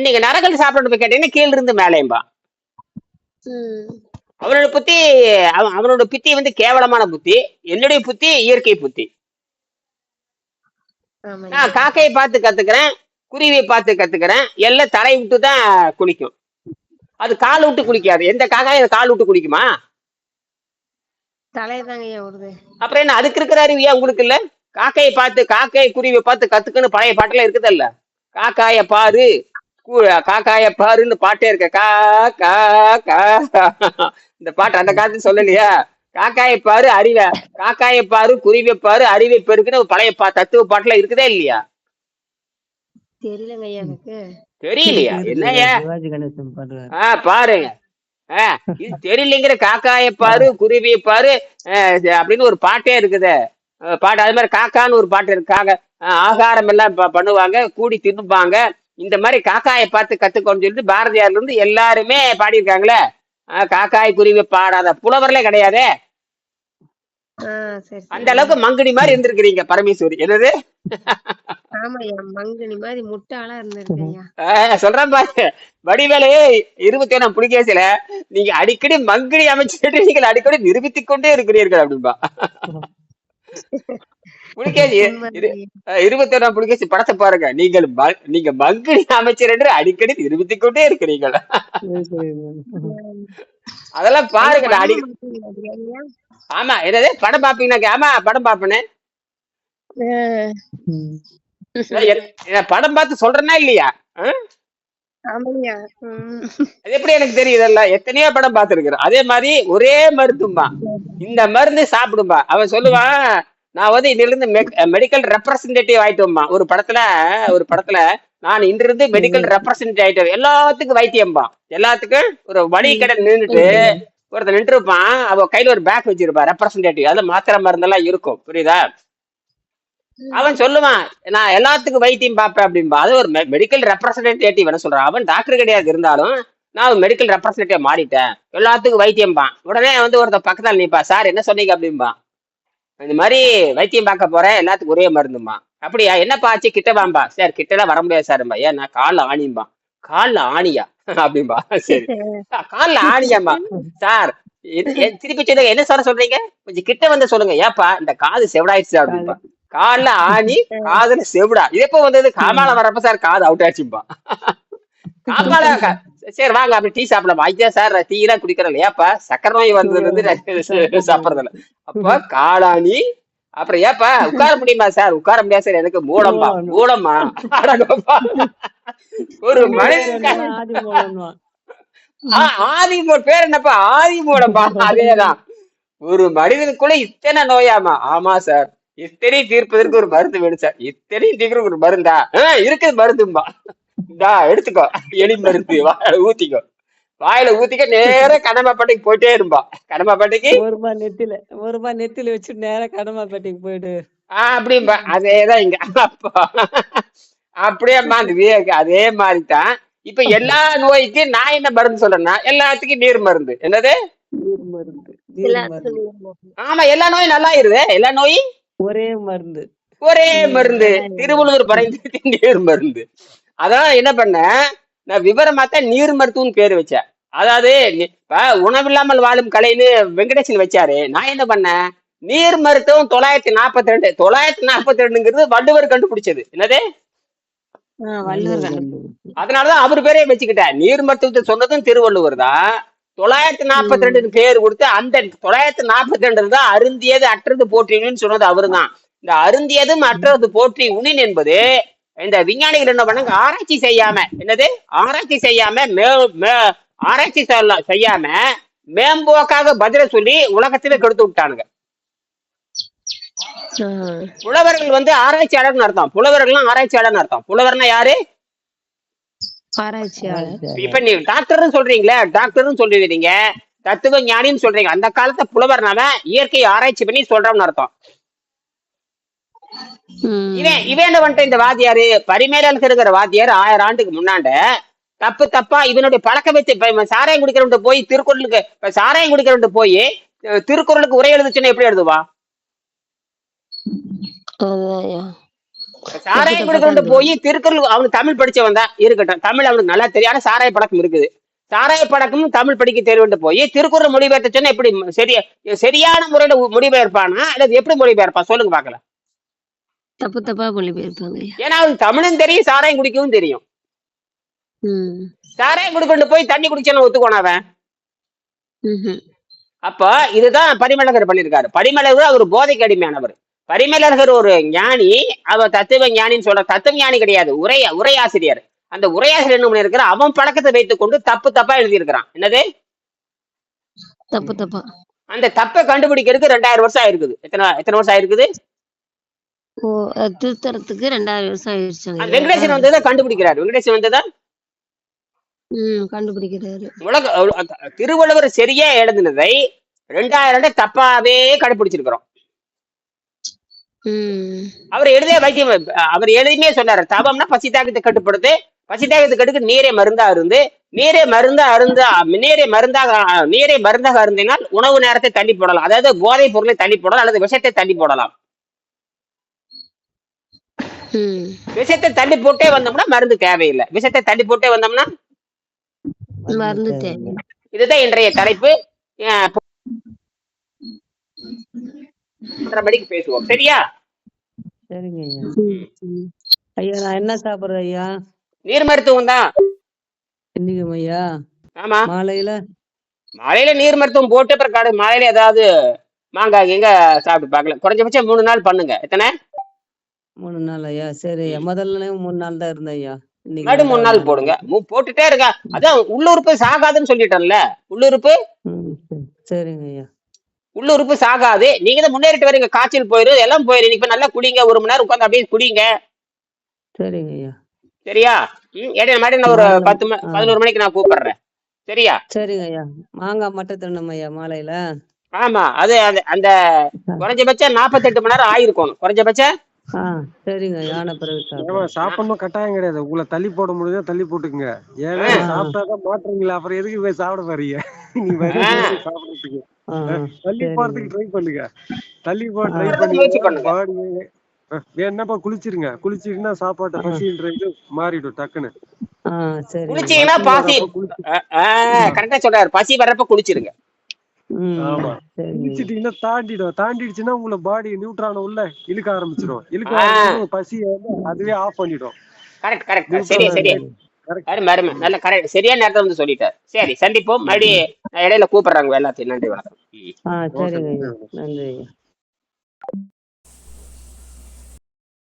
S1: நீங்க நரகல் சாப்பிட போய் கேட்டீங்கன்னா கீழ இருந்து மேலேம்பா. அவனோட புத்தி அவனோட புத்தி வந்து கேவலமான புத்தி. என்னுடைய புத்தி இயற்கை புத்தி. நான் காக்கையை பார்த்து கத்துக்கிறேன், குருவியை பார்த்து கத்துக்கிறேன். எல்லாம் தலை விட்டு தான் குளிக்கும். அது கால் விட்டு குளிக்காது. எந்த காக்காயும் கால் விட்டு குளிக்குமா? அப்புறம் என்ன அதுக்கு இருக்கிற அறிவு ஏன் உங்களுக்கு இல்ல? காக்கையை பார்த்து காக்கை குருவியை பார்த்து கத்துக்குன்னு பழைய பாட்டுல இருக்குதல்ல. காக்காய பாரு காக்காய பாருன்னு பாட்டே இருக்க. இந்த பாட்டு அந்த காலத்துல சொல்லலையா? காக்காயை பாரு அறிவை, காக்காயை பாரு குருவியை பாரு அறிவை பெருக்குன்னு பழைய தத்துவ பாட்டுல இருக்குதா இல்லையா? தெரியலையா? என்னையா பாருங்க. இது தெரியலைங்கிற காக்காயை பாரு குருவியை பாரு அப்படின்னு ஒரு பாட்டே இருக்குது. பாட்டு அது மாதிரி காக்கான்னு ஒரு பாட்டு இருக்கு. ஆகாரம் எல்லாம் பண்ணுவாங்க, கூடி தின்னுப்பாங்க. இந்த மாதிரி காக்காயை பார்த்து கத்துக்கோன்னு சொல்லிட்டு பாரதியார்ல இருந்து எல்லாருமே பாடியிருக்காங்களே. காக்காய் குருவி பாடாத புலவர்களே கிடையாதே. அந்த அளவுக்கு மங்குனி மாதிரி இருந்திருக்கிறீங்க பரமேஸ்வரி. என்னது? சொல்றேன் பாரு. வடிவேலையே 21 புலிகேசில நீங்க அடிக்கடி மங்குனி அமைச்சிட்டு நீங்கள் அடிக்கடி நிரூபித்துக் கொண்டே இருக்கிறீர்கள் அப்படின்பா. புலிகேசி 21 புலிகேசி படத்தை பாருங்க. நீங்க மங்குனி அமைச்சர் என்று அடிக்கடி நிரூபித்துக் கொண்டே இருக்கிறீர்கள். அதெல்லாம் பாருங்க. ஆமா என்னது படம் பாப்பீங்கன்னா? ஆமா படம் பாப்பேன்னு. படம் பார்த்து சொல்றேன்னா இல்லையா? அது எப்படி எனக்கு தெரியுதல்ல? எத்தனையோ படம் பார்த்திருக்கிறேன். அதே மாதிரி ஒரே மருந்தும்பா, இந்த மருந்து சாப்பிடும்பா. அவன் சொல்லுவான் நான் வந்து இதுல இருந்து மெடிக்கல் ரெப்ரசன்டேட்டிவ் ஆயிட்டோம்மா. ஒரு படத்துல நான் இன்றிருந்து மெடிக்கல் ரெப்ரசன்டேட்டிவ், எல்லாத்துக்கும் வைத்தியம்பா. எல்லாத்துக்கும் ஒரு வழி கடை நின்றுட்டு ஒருத்தர் நின்று இருப்பான், அவன் கையில ஒரு பேக் வச்சிருப்பான் ரெப்ரசன்டேட்டிவ், அதுல மாத்திரை மருந்தெல்லாம் இருக்கும், புரியுதா? அவன் சொல்லுவான் நான் எல்லாத்துக்கும் வைத்தியம் பார்ப்பேன் அப்படின்பா. அது ஒரு மெடிக்கல் ரெப்ரசன்டேட்டிவ் என்ன சொல்றான், அவன் டாக்டர் கிடையாது, இருந்தாலும் நான் மெடிக்கல் ரெப்ரசன்டேட்டிவ் மாறிட்டேன், எல்லாத்துக்கும் வைத்தியம்பான். உடனே வந்து ஒருத்தர் பக்கத்துல நிப்பா, சார் என்ன சொன்னீங்க அப்படின்பா. இந்த மாதிரி வைத்தியம் பார்க்க போறேன், எல்லாத்துக்கும் ஒரே மருந்துமா. அப்படியா, என்னப்பா ஆச்சு, கிட்ட வாம்பா. சார் கிட்டலாம் வர முடியாது சார்பா. ஏன் நான் காலில் ஆணிம்பா. காலில் ஆணியா அப்படின்பா. சரி, காலில் ஆணியாம்பா. சார் திருப்பி சொல்லுங்க, என்ன சார் சொல்றீங்க, கொஞ்சம் கிட்ட வந்து சொல்லுங்க. ஏப்பா இந்த காது செவிடாயிடுச்சு அப்படின்பா. காலில் ஆணி காதுல செவிடா, இது எப்போ வந்தது, காமால வரப்ப சார் காது அவுட் ஆச்சுப்பா. காமால சரி வாங்க அப்படி டீ சாப்பிடலாம். ஐயா சார் டீ எல்லாம் குடிக்கிறேன், ஏப்பா சக்கரை நோய் வந்ததுல இருந்து சாப்பிடறதில்ல. அப்ப காளானி, அப்புறம் ஏப்பா உட்கார முடியுமா சார், உட்கார முடியாது சார், எனக்கு மூடம்பா. மூடமா ஒரு மனிதன் ஆதி பேர் என்னப்பா, ஆதி மூடம்பா. அதேதான், ஒரு மனிதனுக்குள்ள இத்தனை நோயாமா. ஆமா சார், இத்தனையும் தீர்ப்பதற்கு ஒரு மருந்து வேணும் சார். இத்தனையும் தீர்க்கிறதுக்கு ஒரு மருந்தா இருக்குது, மருந்தும்பா. எடுத்துக்கோ, எலி மருந்து வாயில ஊத்திக்கோ, வாயில ஊத்திக்க, நேர கடமைப்பேட்டைக்கு போயிட்டே இருப்பா. கடமைப்பேட்டைக்கு
S3: ஒரு ரூபாய் நெத்தில வச்சு நேரம் கடமைப்பேட்டைக்கு போயிட்டு
S1: அப்படின்பா. அதேதான் இங்க அப்படியேம்மா அந்த விவேக், அதே மாதிரிதான். இப்ப எல்லா நோய்க்கும் நான் என்ன மருந்து சொல்றேன்னா, எல்லாத்துக்கும் நீர் மருந்து. என்னது,
S3: நீர் மருந்து.
S1: ஆமா, எல்லா நோயும் நல்லா இருது, எல்லா நோயும்
S3: ஒரே மருந்து,
S1: ஒரே மருந்து. திருவள்ளுவர் பறைந்து நீர் மருந்து. அதான் என்ன பண்ண, நான் விவரமாத்தான் நீர் மருத்துவம் பேரு வச்சேன். அதாவது இப்ப உணவில்லாமல் வாழும் கலைன்னு வெங்கடேசன் வச்சாரு, நான் என்ன பண்ணேன், நீர் மருத்துவம் 942. 942ங்கிறது வள்ளுவர் கண்டுபிடிச்சது. என்னது, அதனாலதான் அவர் பேரே வச்சுக்கிட்டேன். நீர் மருத்துவத்தை சொன்னதும் திருவள்ளுவர் தான். 942 பேர் கொடுத்து, அந்த 942 தான் அருந்தியது அற்றது போற்றினுன்னு சொன்னது அவரு தான். இந்த அருந்தியதும் அற்றது போற்றி உணின் என்பது இந்த விஞ்ஞானிகள் என்ன பண்ணாங்க, ஆராய்ச்சி செய்யாம, என்னது ஆராய்ச்சி செய்யாம ஆராய்ச்சி செய்யாம மேம்போக்காக பதில சொல்லி உலகத்திலே கெடுத்து விட்டானுங்க. புலவர்கள் வந்து ஆராய்ச்சியாளர்னு அர்த்தம். புலவர்கள்லாம் ஆராய்ச்சியாளர்னு அர்த்தம். புலவர்னா யாரு, இப்ப நீ டாக்டர்னு சொல்றீங்களே, டாக்டர்னு சொல்றீங்க, தத்துவ ஞானின்னு சொல்றீங்க. அந்த காலத்தை புலவர்னாவ இயற்கையை ஆராய்ச்சி பண்ணி சொல்றோம்னு அர்த்தம். இவன் என்ன பண்ணிட்ட, இந்த வாத்தியாரு பரிமேலழகர்ங்கிற வாத்தியார் 1000 ஆண்டுக்கு முன்னாண்ட தப்பா இவனுடைய பழக்க வச்சு சாராயம் குடிக்கிறவன் போய் திருக்குறளுக்கு, சாராயம் குடிக்கிறவன் போய் திருக்குறளுக்கு உரை எழுதுச்சுன்னா எப்படி எழுதுவா? சாராயம் குடிக்கிறவன் போய் திருக்குறள், அவனுக்கு தமிழ் படிச்சவன் தான் இருக்கட்டும், தமிழ் அவனுக்கு நல்லா தெரியும், ஆனா சாராய பழக்கம் இருக்குது. சாராய பழக்கமும் தமிழ் படிக்க தெரியும் போய் திருக்குறள் மொழிபெயர்த்த சொன்னா எப்படி சரியான முறையில மொழிபெயர்ப்பானா, அல்லது எப்படி மொழிபெயர்ப்பா சொல்லுங்க பாக்கலாம்.
S2: தப்பா மொழிபெயர்ப்பாங்க.
S1: ஏன்னா அவனுக்கு தமிழும் தெரியும், சாராயம் குடிக்கவும் தெரியும். சாராயம் குடிக்கொண்டு போய் தண்ணி குடிச்சான ஒத்துக்கோனா அவன்? அப்ப இதுதான் பரிமேலழகர் பண்ணிருக்காரு. பரிமேலழகர் அவர் போதைக்கு அடிமையானவர். பரிமேலழகர் ஒரு ஞானி, அவர் தத்துவ ஞானின்னு சொல்ற, தத்துவ ஞானி கிடையாது, உரையாசிரியர். அந்த உரையாசிரியர் என்ன பண்ணிருக்கிற, அவன் பழக்கத்தை வைத்துக் கொண்டு தப்பா எழுதி இருக்கிறான். என்னது
S2: தப்பா? அந்த
S1: தப்பை கண்டுபிடிக்கிறதுக்கு 2000 வருஷம் ஆயிருக்குது. எத்தனை வருஷம் ஆயிருக்குது?
S2: திருத்தறதுக்கு 2000 வருஷம் ஆயிடுச்சு.
S1: வெங்கடேசன் வந்ததான் கண்டுபிடிக்கிறாரு. வெங்கடேசன் வந்ததான்
S2: கண்டுபிடிக்கிறாரு.
S1: திருவள்ளுவர் சரியா எழுதினதை 2000 தப்பாவே கண்டுபிடிச்சிருக்கிறோம். அவர் எழுதிய வைத்தியம், அவர் எழுதியுமே சொன்னாரு, தபம்னா பசித்தாகத்தை கட்டுப்படுத்து, பசித்தாகத்தை கட்டுக்கு நீரே மருந்தா இருந்து, நீரே மருந்தாக அருந்தினால் உணவு நேரத்தை தள்ளி போடலாம். அதாவது போதை பொருளை தள்ளி போடலாம், அல்லது விஷத்தை தள்ளி போடலாம். விஷத்தை தள்ளி போட்டே வந்தோம்னா மருந்து தேவையில்லை, விஷத்தை தள்ளி போட்டே வந்தோம்னா
S2: மருந்து தேவை.
S1: இதுதான் இன்றைய தலைப்பு. மணிக்கு பேசுவோம், சரியா?
S3: சரிங்க ஐயா. நான் என்ன சாப்பிடுறேன் ஐயா?
S1: நீர் மருத்துவம் தான்
S3: இன்னைக்கு ஐயா.
S1: ஆமா,
S3: மாலையில
S1: நீர் மருத்துவம் போட்டு அப்புறம் மாலையில ஏதாவது மாங்காய் எங்க சாப்பிட்டு பாக்கல. குறைஞ்சபட்சம் 3 நாள் பண்ணுங்க. எத்தனை?
S3: 3 நாள் ஐயா. சரி, முதல்ல 3 நாள் தான் இருந்தேன் ஐயா.
S1: 3 நாள் போடுங்க, போட்டுட்டே இருக்க. அதான் உள்ளுறுப்பு சாகாதுன்னு சொல்லிட்டேன்ல, உள்ளுறுப்பு.
S3: சரிங்க ஐயா.
S1: உள்ளுறுப்பு சாகாது. நீங்க தான் முன்னேறிட்டு வரீங்க, காய்ச்சல் போயிரு, எல்லாம் போயிரு. இப்ப நல்லா குடிங்க, 1 மணி நேரம் உட்காந்து அப்படியே குடிங்க.
S3: சரிங்க ஐயா.
S1: சரியா? இடையில மாதிரி நான் ஒரு
S3: மாங்காய்
S1: 11 மணிக்கு நான் கூப்பிடுறேன். சரியா?
S3: சரிங்க ஐயா. மாங்காய் மட்டும் தின்னணும் ஐயா மாலையில.
S1: ஆமா, அது அது அந்த குறைஞ்சபட்சம் 48 மணி நேரம் ஆயிருக்கணும் குறைஞ்சபட்சம்.
S3: சரிங்க யான பிறகு
S4: சாப்பிடணும் கட்டாயம் கிடையாது. உங்களை தள்ளி போட முடியுதா தள்ளி போட்டுக்குங்க. ஏன்னா சாப்பிட்டாதான் மாட்டுறீங்களா, அப்புறம் எதுக்கு போய் சாப்பிட போறீங்க? நீ சாப்பிடுறதுக்கு தள்ளி போறதுக்கு ட்ரை பண்ணுங்க. தள்ளி போட ட்ரை பண்ணுங்க. என்னப்பா குளிச்சிருங்க. குளிச்சிருந்தா சாப்பாட்டு பசின்றது மாறிடும் டக்குன்னு.
S1: குளிச்சீங்கன்னா பாசி கரெக்டா சொல்றாரு, பசி வர்றப்ப குளிச்சிருங்க.
S4: ஆமா, குளிச்சிட்டீங்கன்னா தாண்டிடுச்சுன்னா உங்களை பாடி நியூட்ரான உள்ள இழுக்க ஆரம்பிச்சிடும். இழுக்க ஆரம்பிச்சு பசி அதுவே ஆஃப் பண்ணிடும்.
S1: கரெக்ட் கரெக்ட், சரியா சரியா, அருமை அருமை, நல்ல கரெக்ட், சரியான நேரத்தை வந்து சொல்லிட்டார். சரி, சந்திப்போம். மறுபடியும் இடையில கூப்பிடுறாங்க எல்லாத்தையும். நன்றி, வணக்கம்.
S3: சரிங்க, நன்றி.